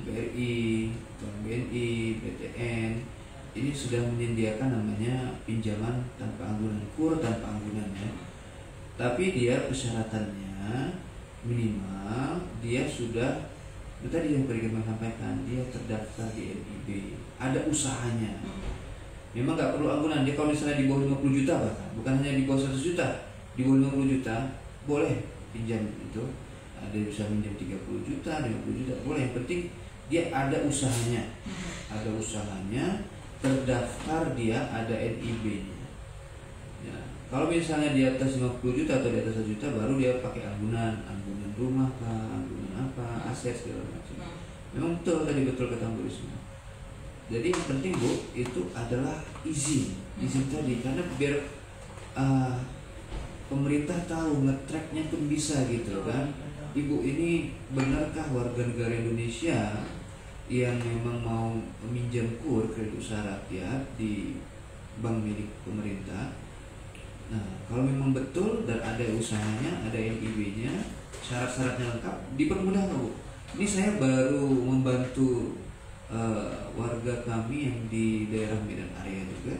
BRI, Bank BNI, BTN ini sudah menyediakan namanya pinjaman tanpa anggunan, KUR tanpa anggunan ya. Tapi dia persyaratannya minimal dia sudah tadi yang tadi kami sampaikan, dia terdaftar di NIB, ada usahanya. Memang nggak perlu anggunan, dia kalau misalnya di bawah 50 juta bahkan, bukan hanya di bawah 100 juta, di bawah 50 juta boleh pinjam itu. Ada yang bisa pinjam 30 juta, 50 juta, boleh. Yang penting dia ada usahanya, ada usahanya, terdaftar, dia ada NIB-nya. Ya. Kalau misalnya di atas 50 juta atau di atas 1 juta baru dia pakai anggunan rumah kah, anggunan apa, aset segala macam. Memang betul tadi, betul kata Bu Risma. Jadi yang penting Bu itu adalah izin tadi, karena biar pemerintah tahu nge-tracknya pun bisa gitu kan. Ibu ini benarkah warga negara Indonesia yang memang mau meminjam KUR, kredit usaha rakyat, di bank milik pemerintah? Nah, kalau memang betul dan ada usahanya, ada NIB-nya, syarat-syaratnya lengkap, dipermudah Bu. Ini saya baru membantu warga kami yang di daerah Medan area juga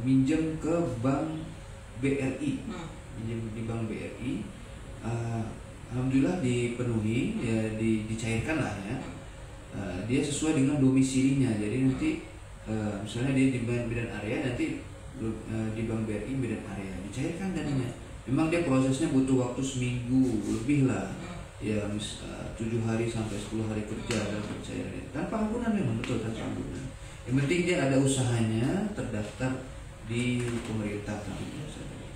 minjem ke Bank BRI, minjem di Bank BRI. Alhamdulillah dipenuhi ya, dicairkan lah ya. Dia sesuai dengan domisilinya. Jadi nanti misalnya dia di Bank Medan area, nanti di Bank BRI Medan area dicairkan dananya. Memang dia prosesnya butuh waktu seminggu lebih lah ya, 7 hari sampai 10 hari kerja dalam pencairan. Tanpa anggunan, memang betul tanpa anggunan. Yang penting dia ada usahanya, terdaftar di pemerintah.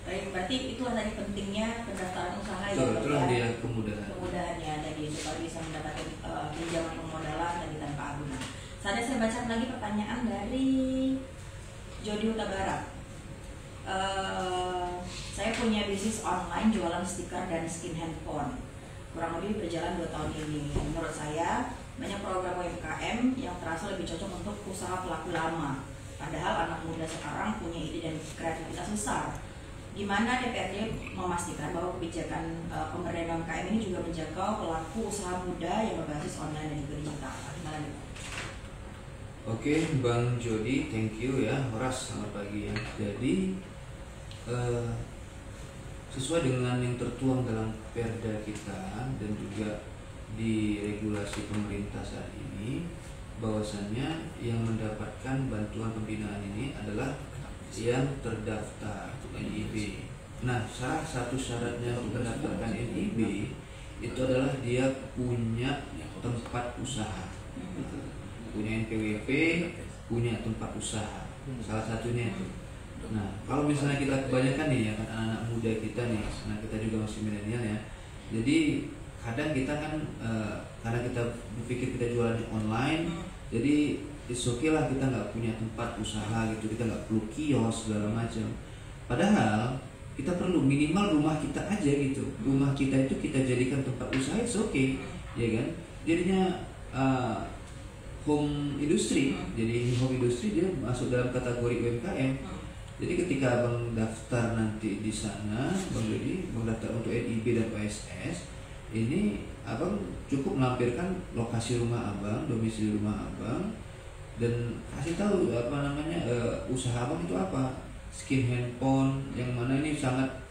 Baik, berarti itulah tadi pentingnya pendaftaran usaha ya. Itulah dia kemudahannya tadi supaya bisa mendapatkan pinjaman permodalan tadi tanpa anggunan. Saatnya saya baca lagi pertanyaan dari Jody Huta Barat. Saya punya bisnis online jualan stiker dan skin handphone. Kurang lebih berjalan 2 tahun ini. Menurut saya banyak program UMKM yang terasa lebih cocok untuk usaha pelaku lama. Padahal anak muda sekarang punya ide dan kreativitas besar. Gimana DPRD memastikan bahwa kebijakan pemberdayaan UMKM ini juga menjangkau pelaku usaha muda yang berbasis online dan juga digital? Gimana nih? Oke, Bang Jody, thank you ya. Horas, selamat pagi ya. Jadi sesuai dengan yang tertuang dalam Perda kita dan juga di regulasi pemerintah saat ini, bahwasannya yang mendapatkan bantuan pembinaan ini adalah yang terdaftar NIB. Nah, salah satu syaratnya untuk mendaftarkan NIB itu adalah dia punya tempat usaha, punya NPWP, punya tempat usaha. Salah satunya itu. Nah, kalau misalnya kita kebanyakan nih ya kan, anak-anak muda kita nih, nah kita juga masih milenial ya. Jadi kadang kita kan karena kita berpikir kita jualan online, jadi it's okay lah kita nggak punya tempat usaha gitu, kita nggak perlu kios segala macam. Padahal kita perlu minimal rumah kita aja gitu, rumah kita itu kita jadikan tempat usaha, it's okay, ya kan? Jadinya home industry, jadi home industry dia masuk dalam kategori UMKM. Jadi ketika abang daftar nanti di sana, bang Jody, bang daftar untuk NIB dan OSS, ini abang cukup melampirkan lokasi rumah abang, domisili rumah abang, dan kasih tahu apa namanya usaha abang itu apa, skin handphone, yang mana ini sangat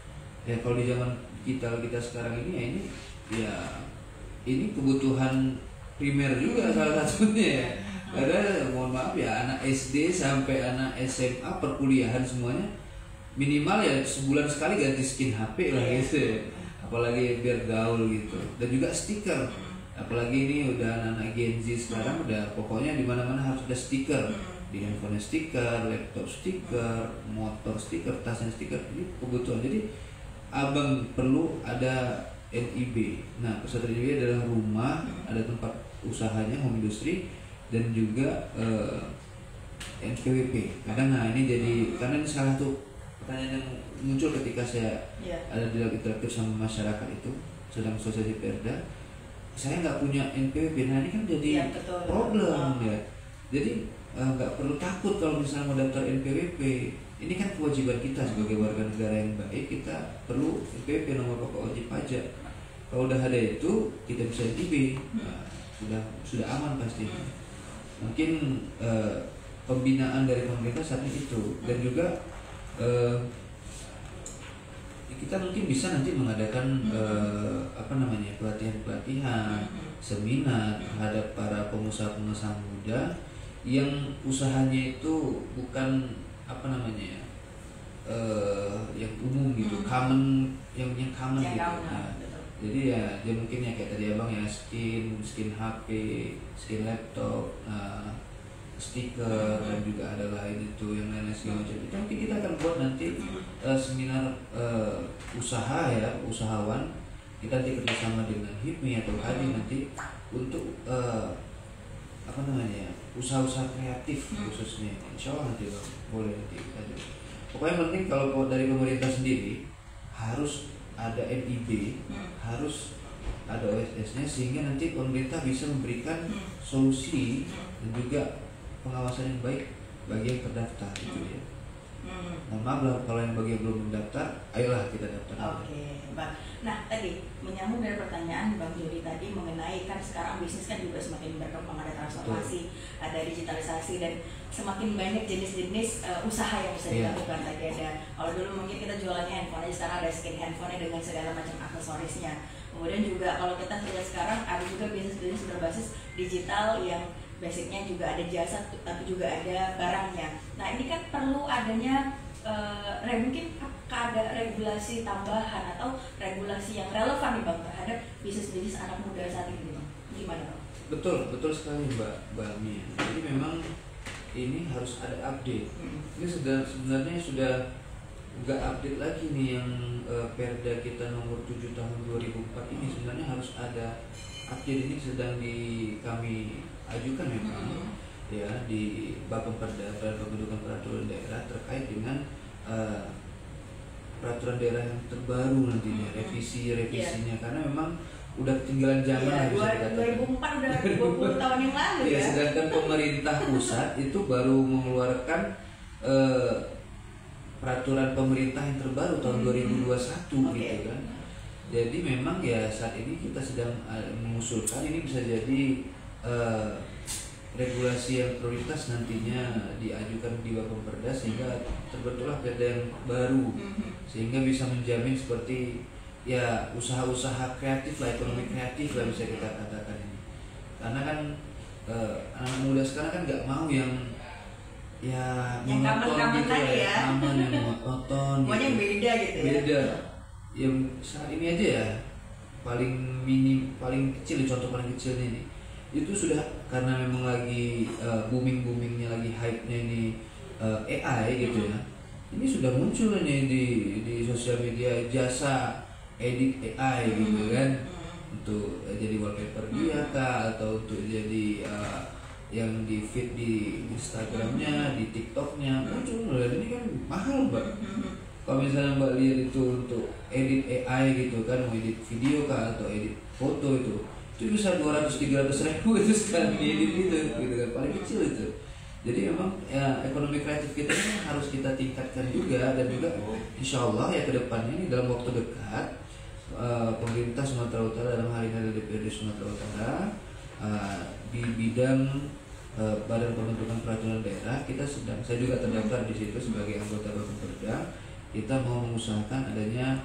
ya kalau di zaman kita sekarang ini ya, ini kebutuhan primer juga salah satunya ya. Padahal mohon maaf ya, anak SD sampai anak SMA perkuliahan semuanya minimal ya sebulan sekali ganti skin HP lah gitu ya. Apalagi biar gaul gitu. Dan juga stiker. Apalagi ini udah anak-anak Gen Z sekarang udah pokoknya di mana-mana harus ada stiker. Di handphone stiker, laptop stiker, motor stiker, tasnya stiker. Ini kebutuhan. Jadi abang perlu ada NIB. Nah, peserta NIB adalah rumah, ada tempat usahanya, home industry, dan juga NPWP. Kadang nah ini jadi karena ini salah satu pertanyaan yang muncul ketika saya ada dialog interaktif sama masyarakat itu sedang sosialisasi Perda. Saya nggak punya NPWP, nah ini kan jadi problem ya. Jadi nggak perlu takut kalau misalnya mau daftar NPWP. Ini kan kewajiban kita sebagai warga negara yang baik, kita perlu NPWP, nomor pokok wajib pajak. Kalau udah ada itu tidak bisa NTB, sudah aman pasti. Mungkin pembinaan dari pemerintah saat itu, dan juga kita mungkin bisa nanti mengadakan pelatihan, seminar terhadap para pengusaha-pengusaha muda yang usahanya itu bukan yang umum gitu, common, yang common gitu. Nah, jadi ya dia mungkin ya kayak tadi abang ya, skin HP, skin laptop, stiker, dan juga ada lain itu yang lain segala macam. Itu mungkin kita akan buat nanti seminar usaha ya, usahawan. Kita nanti kerjasama dengan HIPMI atau HADI nanti untuk usaha-usaha kreatif khususnya. Insya Allah nanti bang, boleh nanti kita juga. Pokoknya penting kalau dari pemerintah sendiri harus ada NIB, harus ada OSS-nya, sehingga nanti pemerintah bisa memberikan solusi dan juga pengawasan yang baik bagi yang terdaftar itu ya. Mohon maaf lah kalau yang bagi yang belum mendaftar, ayolah kita daftar. Oke, Bang. Nah tadi menyambung dari pertanyaan Bang Jody tadi mengenai kan sekarang bisnis kan juga semakin berkembang, ada transformasi, ada digitalisasi, dan semakin banyak jenis-jenis usaha yang bisa dilakukan. Tadi ada, kalau dulu mungkin kita jualannya handphone aja, sekarang ada skin handphone dengan segala macam aksesorisnya. Kemudian juga kalau kita lihat sekarang ada juga bisnis-bisnis berbasis digital yang basicnya juga ada jasa tapi juga ada barangnya. Nah ini kan perlu adanya mungkin ada regulasi tambahan atau regulasi yang relevan nih Bang terhadap bisnis-bisnis anak muda saat ini Bang. Gimana Bang? Betul sekali Mbak Mia. Jadi memang ini harus ada update. Ini sebenarnya sudah nggak update lagi nih yang Perda kita nomor 7 tahun 2004 ini, sebenarnya harus ada update. Ini sedang kami ajukan memang ya di Bapemperda, Pembentukan Peraturan Daerah terkait dengan peraturan daerah yang terbaru nantinya, revisinya karena memang udah ketinggalan zaman. 2004 udah 20 tahun yang lalu ya. Sedangkan pemerintah pusat itu baru mengeluarkan peraturan pemerintah yang terbaru tahun 2021 gitu kan. Jadi memang ya saat ini kita sedang mengusulkan ini bisa jadi regulasi yang prioritas nantinya diajukan di Bapemperda sehingga terbentuklah perda yang baru, sehingga bisa menjamin seperti ya usaha-usaha kreatif lah, ekonomi kreatif lah bisa kita katakan ini. Karena kan anak muda sekarang kan nggak mau yang monoton gitu ya, aman yang monoton gitu. Yang beda gitu ya. Beda. Yang saat ini aja ya paling kecil, contoh paling kecilnya ini itu sudah karena memang lagi boomingnya, lagi hype-nya ini AI gitu ya. Ini sudah muncul nih di sosial media jasa edit AI gitu kan, untuk jadi wallpaper dia kah, atau untuk jadi yang di feed di Instagramnya, di TikToknya muncul. Dan ini kan mahal Mbak. Kalau misalnya Mbak lihat itu untuk edit AI gitu kan, mau edit video kah atau edit foto itu bisa 200-300 ribu itu sekali diedit gitu kan, paling kecil itu. Jadi memang ya, ekonomi kreatif kita ini harus kita tingkatkan juga, dan juga insya Allah ya kedepannya ini dalam waktu dekat pemerintah Sumatera Utara, dalam hal ini ada DPRD Sumatera Utara, di bidang Badan Pembentukan Peraturan Daerah saya juga terdaftar di situ sebagai anggota Bapemperda. Kita mau mengusahakan adanya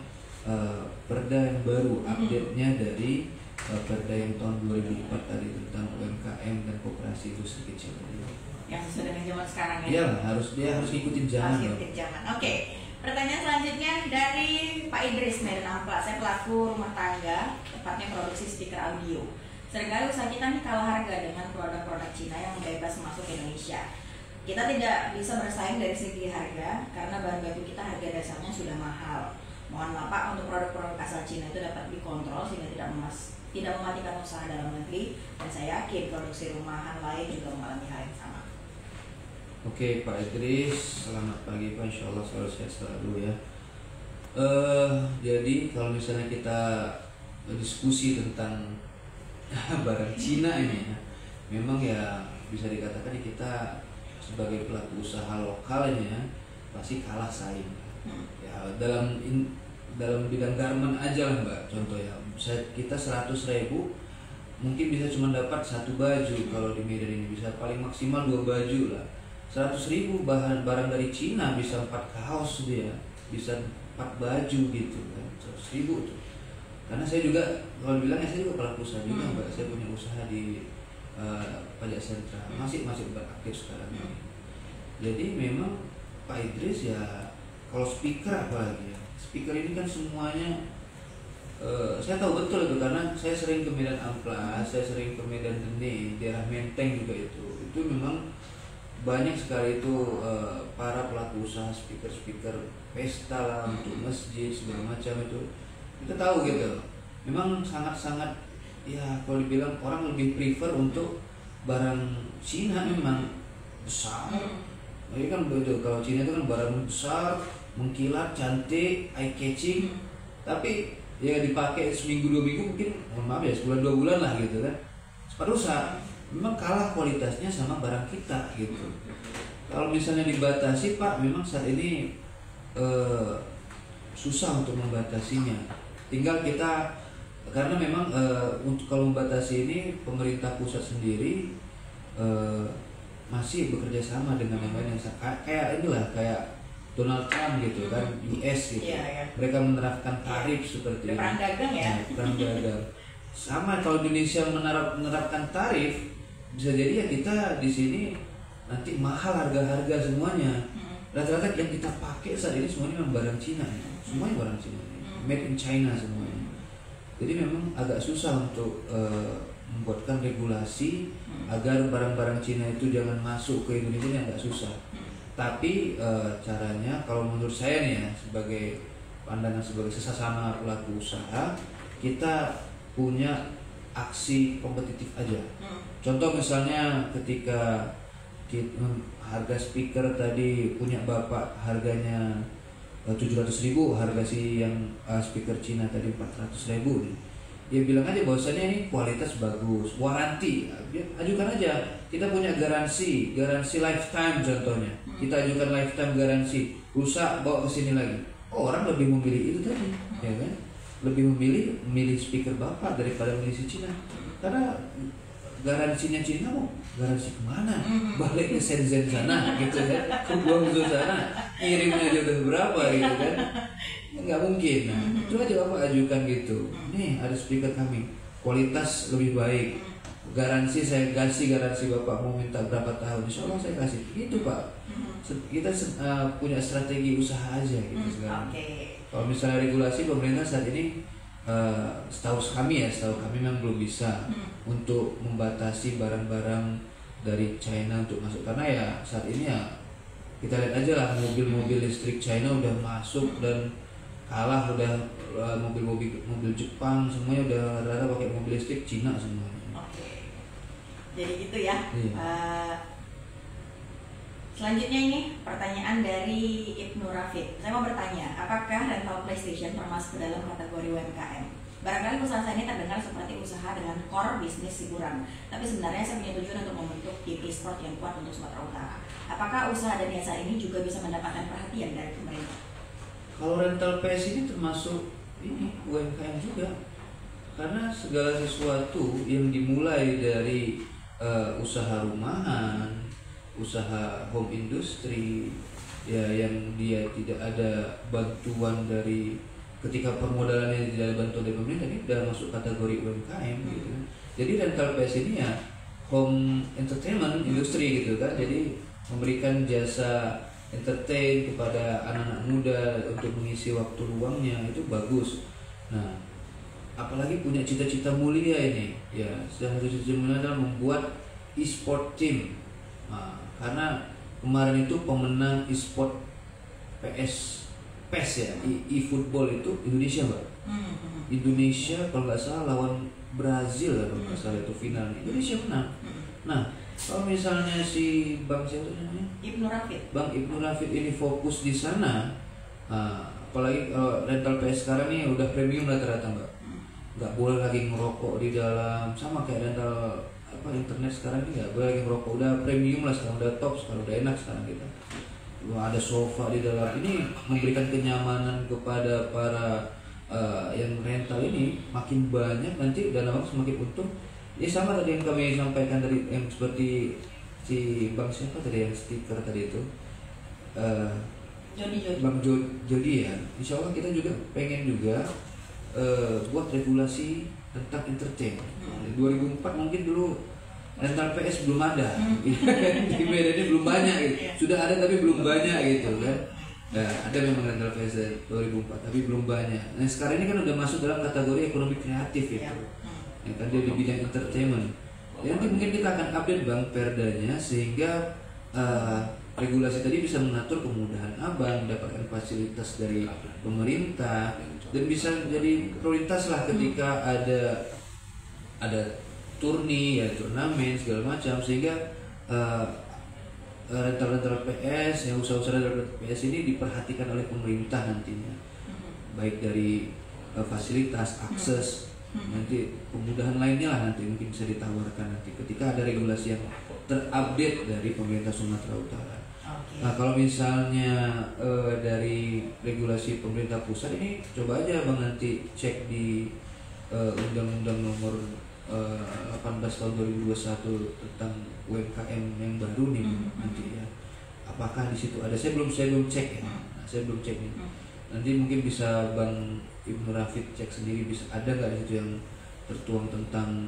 perda yang baru, update-nya dari perda yang tahun 2004 tadi tentang UMKM dan koperasi industri kecil tadi. Yang sesuai dengan zaman sekarang ya. Iya, dia harus ngikutin zaman. Oke. Pertanyaan selanjutnya dari Pak Idris Medan Ampla. Saya pelaku rumah tangga, tepatnya produksi speaker audio. Seringkali usaha kita nih kalah harga dengan produk-produk Cina yang bebas masuk ke Indonesia. Kita tidak bisa bersaing dari segi harga karena bahan baku kita harga dasarnya sudah mahal. Mohon maaf Pak, untuk produk-produk asal Cina itu dapat dikontrol sehingga tidak mematikan usaha dalam negeri, dan saya yakin produksi rumahan lain juga mengalami hal yang sama. Oke Pak Idris, selamat pagi Pak, insya Allah selalu sehat selalu ya. Jadi kalau misalnya kita diskusi tentang barang Cina ini ya, memang ya bisa dikatakan kita sebagai pelaku usaha lokalnya pasti kalah saing. Ya dalam bidang garment aja lah Mbak, contoh ya, kita 100.000 mungkin bisa cuma dapat 1 baju. Kalau di Medan ini bisa paling maksimal 2 baju lah. 100.000 barang dari Cina bisa 4 kaos dia, bisa 4 baju gitu kan, 100.000 tuh. Karena saya juga, kalau bilangnya saya juga pelaku usaha juga Mbak, saya punya usaha di pajak sentra, masih beraktif sekarang ini. Jadi memang Pak Idris ya, kalau speaker apalagi ya, speaker ini kan semuanya saya tahu betul itu, karena saya sering ke Medan Amplas, saya sering ke Medan Geni, daerah Menteng juga itu memang banyak sekali itu para pelaku usaha speaker pesta lah, untuk masjid segala macam itu kita tahu gitu. Memang sangat ya, kalau dibilang orang lebih prefer untuk barang Cina, memang besar. Ini kan betul, kalau Cina itu kan barang besar, mengkilat, cantik, eye catching, tapi ya dipakai seminggu 2 minggu mungkin, maaf ya, sebulan 2 bulan lah gitu kan. Rusak. Memang kalah kualitasnya sama barang kita gitu. Kalau misalnya dibatasi Pak, memang saat ini susah untuk membatasinya. Tinggal kita, karena memang untuk kalau membatasi ini pemerintah pusat sendiri masih bekerja sama dengan yang lain, yang kayak inilah, kayak Donald Trump gitu kan, US gitu. Mereka menerapkan tarif seperti ini. Perang dagang ya. Perang dagang. Sama kalau Indonesia menerapkan tarif, bisa jadi ya kita di sini nanti mahal harga semuanya. Rata-rata yang kita pakai saat ini semuanya memang barang Cina ya. Semuanya barang Cina, made in China semuanya. Jadi memang agak susah untuk membuatkan regulasi agar barang-barang Cina itu jangan masuk ke Indonesia, agak susah. Tapi caranya, kalau menurut saya nih ya, sebagai pandangan sebagai sesama pelaku usaha, kita punya aksi kompetitif aja. Contoh misalnya ketika harga speaker tadi punya Bapak harganya 700.000, harga si yang speaker Cina tadi 400.000 nih. Ya bilang aja bahwasannya ini kualitas bagus, waranti, ajukan aja. Kita punya garansi lifetime contohnya. Kita ajukan lifetime garansi, rusak bawa ke sini lagi. Oh, orang lebih memilih itu tadi, ya kan? Lebih memilih speaker Bapak daripada memilih si Cina. Karena garansinya Cina mau garansi kemana? Balik ke Shenzhen sana gitu kan, ke Guangzhou sana, kirimnya aja udah berapa gitu kan? Nggak mungkin. Nah, itu aja Bapak ajukan gitu. Nih ada speaker kami, kualitas lebih baik, garansi saya kasih, garansi Bapak mau minta berapa tahun, insya Allah saya kasih. Gitu Pak. Kita punya strategi usaha aja gitu sekarang. Kalau misalnya regulasi pemerintah saat ini, setahu kami memang belum bisa untuk membatasi barang-barang dari China untuk masuk, karena ya saat ini ya kita lihat aja lah, mobil-mobil listrik China udah masuk dan kalah, udah mobil Jepang semuanya udah rata pakai mobil listrik Cina semuanya. Jadi gitu ya. Selanjutnya ini pertanyaan dari Ibnu Rafid. Saya mau bertanya, apakah rental PlayStation termasuk dalam kategori UMKM? Barangkali usaha saya ini terdengar seperti usaha dengan core bisnis hiburan, tapi sebenarnya saya punya tujuan untuk membentuk tim e-sport yang kuat untuk Sumatera Utara. Apakah usaha dan jasa ini juga bisa mendapatkan perhatian dari pemerintah? Kalau rental PS ini termasuk ini UMKM juga, karena segala sesuatu yang dimulai dari usaha rumahan, usaha home industry ya, yang dia tidak ada bantuan dari, ketika permodalannya tidak ada bantuan dari pemerintah, ini sudah masuk kategori UMKM gitu. Jadi rental PS ini ya home entertainment industry gitu kan, jadi memberikan jasa entertain kepada anak-anak muda untuk mengisi waktu luangnya, itu bagus. Nah, apalagi punya cita-cita mulia ini ya, salah satu cita-cita mulia adalah membuat e-sport team. Nah, karena kemarin itu pemenang e-sport PES ya, e-football itu Indonesia Mbak. Indonesia kalau nggak salah lawan Brazil kalau nggak salah itu finalnya, Indonesia menang. Nah, kalau misalnya si Bang siapa namanya? Bang Ibnu Rafid ini fokus di sana, apalagi rental PS sekarang ini udah premium rata-rata Mbak. Nggak boleh lagi ngerokok di dalam, sama kayak rental internet sekarang ini nggak boleh lagi merokok, udah premium lah sekarang, udah top sekarang, udah enak sekarang kita. Wah, ada sofa di dalam, ini memberikan kenyamanan kepada para yang rental ini. Makin banyak nanti dalam waktu semakin untung. Ya sama tadi yang kami sampaikan dari yang seperti si Bang siapa tadi yang stiker tadi itu, Bang Jody ya. Insya Allah kita juga pengen juga buat regulasi tentang entertain. 2004 mungkin dulu rental PS belum ada, di Medan ini belum banyak gitu. Sudah ada tapi belum banyak gitu kan. Nah, ada memang rental PS 2004 tapi belum banyak. Nah sekarang ini kan udah masuk dalam kategori ekonomi kreatif itu, ya kan, dia di bidang entertainment. Ya, nanti mungkin kita akan update Bang perdanya sehingga regulasi tadi bisa mengatur kemudahan abang mendapatkan fasilitas dari pemerintah dan bisa jadi prioritas lah ketika ada turni ya, turnamen segala macam, sehingga rental-rental PS, yang usaha-usaha rental PS ini diperhatikan oleh pemerintah nantinya, baik dari fasilitas, akses, nanti kemudahan lainnya lah nanti mungkin bisa ditawarkan nanti ketika ada regulasi yang terupdate dari pemerintah Sumatera Utara. Nah kalau misalnya dari regulasi pemerintah pusat ini, coba aja Bang nanti cek di Undang-Undang Nomor 18 tahun 2021 tentang UMKM yang baru nih nanti ya. Apakah di situ ada? Saya belum cek ya. Nah, saya belum cek nih. Nanti mungkin bisa Bang Ibnu Rafid cek sendiri, bisa ada nggak di situ yang tertuang tentang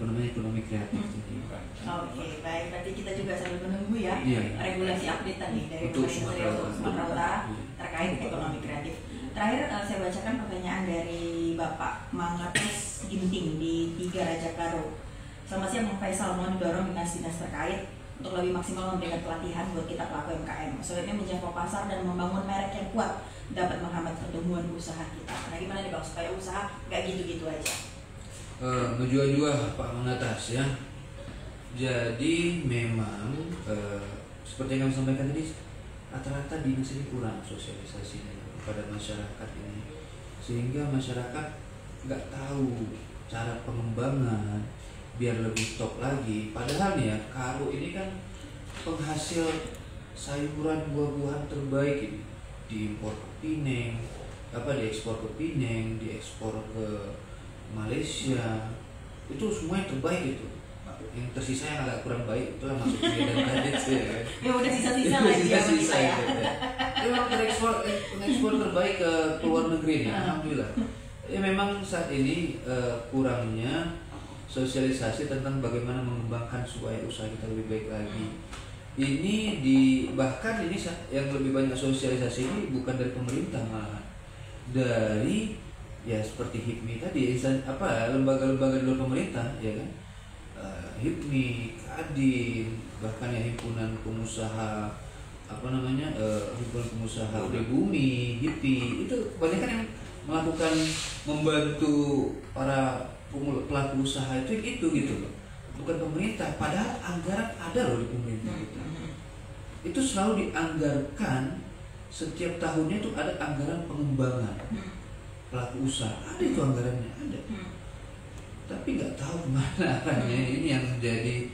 ekonomi kreatif ini. Oke, baik. Berarti kita juga sambil menunggu ya regulasi update nih dari Sumatera Utara terkait ekonomi kreatif. Terakhir saya bacakan pertanyaan dari Bapak Mangatus Ginting di 3 Raja Karo. Selamat siang Bang Faisal, mohon didorong dinas-dinas terkait untuk lebih maksimal memberikan pelatihan buat kita pelaku UMKM. Maksudnya menjangkau pasar dan membangun merek yang kuat dapat menghambat pertumbuhan usaha kita. Nah gimana nih Bang supaya usaha nggak gitu-gitu aja? Menjual-jual Pak Mangatas ya. Jadi memang seperti yang kami sampaikan tadi, rata-rata dinas ini kurang sosialisasinya kepada masyarakat ini, sehingga masyarakat nggak tahu cara pengembangan biar lebih top lagi. Padahal nih ya, Karo ini kan penghasil sayuran buah-buahan terbaik ini, diimpor ke Pineng, diekspor ke Pineng, diekspor ke Malaysia, itu semua yang terbaik itu. Yang tersisa yang agak kurang baik itulah masuk ke Medan tadi ya. Ya udah sisa-sisa lagi sisa ya. Memang ekspor terbaik ke luar negeri nih, alhamdulillah. Ya memang saat ini kurangnya sosialisasi tentang bagaimana mengembangkan supaya usaha kita lebih baik lagi. Ini bahkan ini yang lebih banyak sosialisasi ini bukan dari pemerintah, malah dari ya seperti HIPMI tadi, lembaga-lembaga di luar pemerintah ya kan. HIPMI, Kadin, bahkan ya himpunan pengusaha himpunan pengusaha pribumi, HIPI, itu kebanyakan yang melakukan membantu para pelaku usaha itu gitu loh, bukan pemerintah. Padahal anggaran ada loh di pemerintah gitu. Itu selalu dianggarkan setiap tahunnya, itu ada anggaran pengembangan pelaku usaha, ada itu anggarannya ada. Tapi nggak tahu kemana arahnya. Ini yang menjadi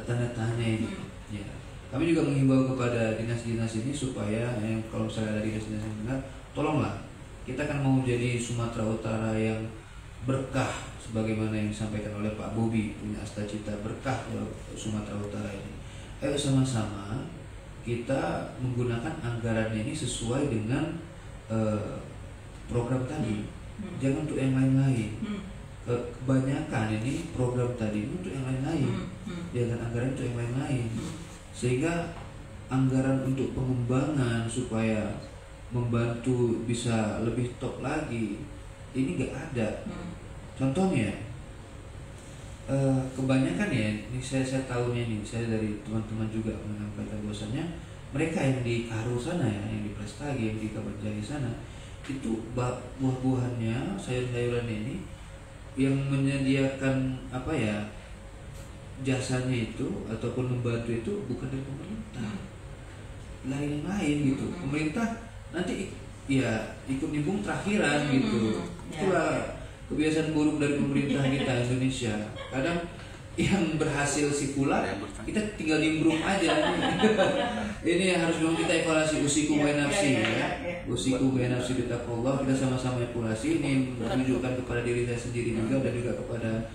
tanda tanya ini. Ya. Kami juga menghimbau kepada dinas-dinas ini supaya kalau misalnya ada dinas-dinas yang benar, tolonglah, kita kan mau jadi Sumatera Utara yang berkah sebagaimana yang disampaikan oleh Pak Bobi, punya cita berkah Sumatera Utara ini. Ayo sama-sama kita menggunakan anggaran ini sesuai dengan program tadi. Jangan untuk yang lain-lain. Kebanyakan ini program tadi untuk yang lain-lain, jangan anggaran untuk yang lain-lain, sehingga anggaran untuk pengembangan supaya membantu bisa lebih top lagi ini nggak ada. Contohnya kebanyakan ya, ini saya tahunya nih, saya dari teman-teman juga menyampaikan bahwasannya mereka yang di Karo sana ya, yang di Prestagi, yang di Kabanjari sana, itu buah-buahannya, sayur-sayurannya ini yang menyediakan jasanya itu ataupun membantu itu bukan dari pemerintah, lain-lain gitu. Pemerintah nanti ya ikut nimbung terakhiran gitu. Itulah kebiasaan buruk dari pemerintah kita Indonesia. Kadang yang berhasil si fulan, kita tinggal nimbrung aja. Ini yang harus memang kita evaluasi, usiku wa nafsi ya. Usiku wa nafsi bitaqwallah, kita sama-sama evaluasi. Ini menunjukkan kepada diri saya sendiri juga dan juga kepada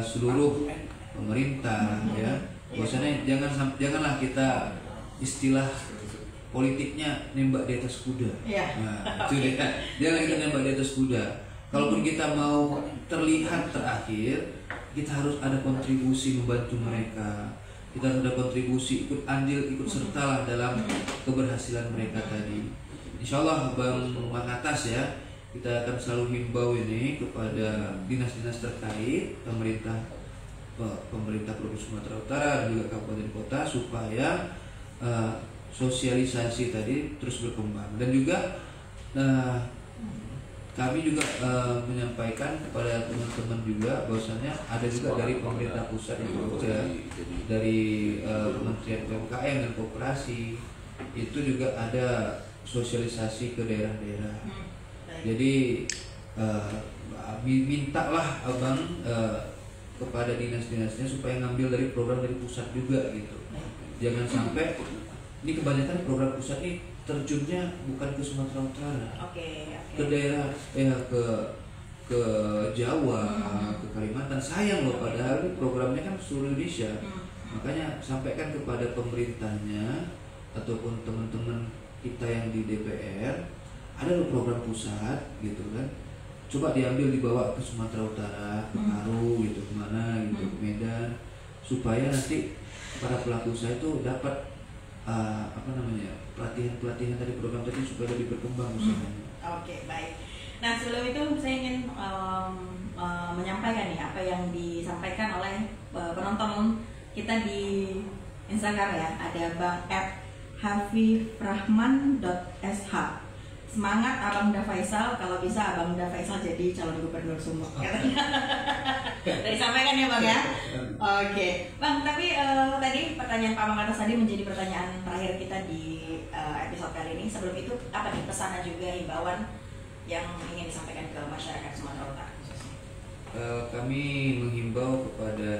seluruh pemerintah ya. Bahwasanya janganlah kita istilah politiknya nembak di atas kuda. Nah, itu dia. Jangan kita nembak di atas kuda. Kalaupun kita mau terlihat terakhir, kita harus ada kontribusi membantu mereka. Kita harus ada kontribusi, ikut andil, ikut sertalah dalam keberhasilan mereka tadi. Insya Allah Bang Mangatas ya, kita akan selalu himbau ini kepada dinas-dinas terkait, pemerintah Provinsi Sumatera Utara dan juga kabupaten kota supaya sosialisasi tadi terus berkembang. Dan juga kami juga menyampaikan kepada teman-teman juga bahwasannya ada juga dari pemerintah pusat juga, dari Kementerian UMKM dan Koperasi itu juga ada sosialisasi ke daerah-daerah. Jadi mintalah abang kepada dinas-dinasnya supaya ngambil dari program dari pusat juga gitu. Jangan sampai ini kebanyakan program pusat ini terjunnya bukan ke Sumatera Utara, ke daerah ke Jawa, ke Kalimantan. Sayang loh, padahal programnya kan seluruh Indonesia. Makanya sampaikan kepada pemerintahnya ataupun teman-teman kita yang di DPR, ada loh program pusat gitu kan. Coba dibawa ke Sumatera Utara, ke Paru gitu, kemana gitu, ke Medan, supaya nanti para pelaku usaha itu dapat pelatihan dari program tadi supaya lebih berkembang usahanya. Oke, baik. Nah, sebelum itu saya ingin menyampaikan nih apa yang disampaikan oleh penonton kita di Instagram ya. Ada Bang @hafifrahman.sh. Semangat Abang Da Faisal, kalau bisa Abang Da Faisal jadi calon gubernur Sumut. Dari sampaikan ya Bang ya. Oke, Bang. Tapi tadi pertanyaan Pak Mangatas tadi menjadi pertanyaan terakhir kita di episode kali ini. Sebelum itu apa nih pesan dan juga himbauan yang ingin disampaikan ke masyarakat Sumatera Utara khususnya? Kami menghimbau kepada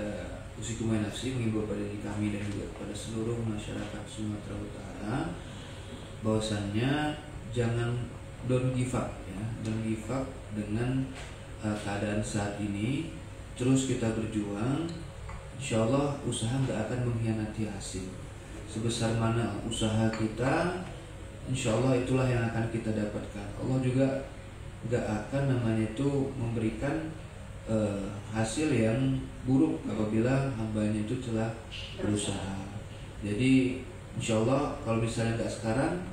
usiku wa nafsi, menghimbau kepada diri kami dan juga kepada seluruh masyarakat Sumatera Utara bahwasannya jangan don't give up ya, don't give up dengan keadaan saat ini. Terus kita berjuang, insya Allah usaha nggak akan mengkhianati hasil. Sebesar mana usaha kita, insya Allah itulah yang akan kita dapatkan. Allah juga nggak akan namanya itu memberikan hasil yang buruk apabila hambanya itu telah berusaha. Jadi insya Allah kalau misalnya nggak sekarang,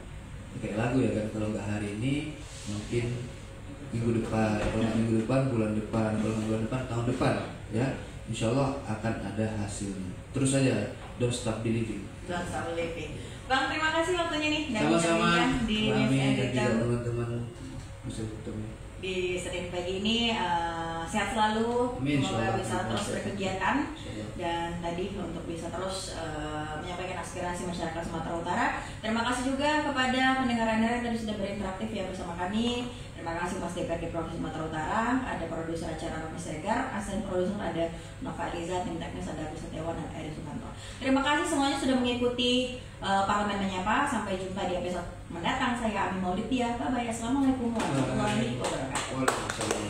kayak lagu ya kan, kalau nggak hari ini mungkin minggu depan, kalau minggu depan bulan depan, kalau bulan depan tahun depan ya, insya Allah akan ada hasilnya. Terus saja, don't stop believing. Don't stop believing. Bang, terima kasih waktunya nih. Sama-sama. Di teman-teman bisa bertemu di Senin pagi ini. Sehat selalu, semoga bisa terus berkegiatan dan tadi untuk bisa terus menyampaikan aspirasi masyarakat Sumatera Utara. Terima kasih juga kepada pendengar Anda yang tadi sudah berinteraktif ya bersama kami. Terima kasih Mas DPRD Provinsi Sumatera Utara, ada produser acara Roma Segar, asisten produser ada Nova Eliza, tim teknis ada Agus Setiawan dan Eri Sutanto. Terima kasih semuanya sudah mengikuti Parlemen Menyapa. Sampai jumpa di episode mendatang. Saya Ami Maulidia. Bye bye. Assalamualaikum warahmatullahi wabarakatuh.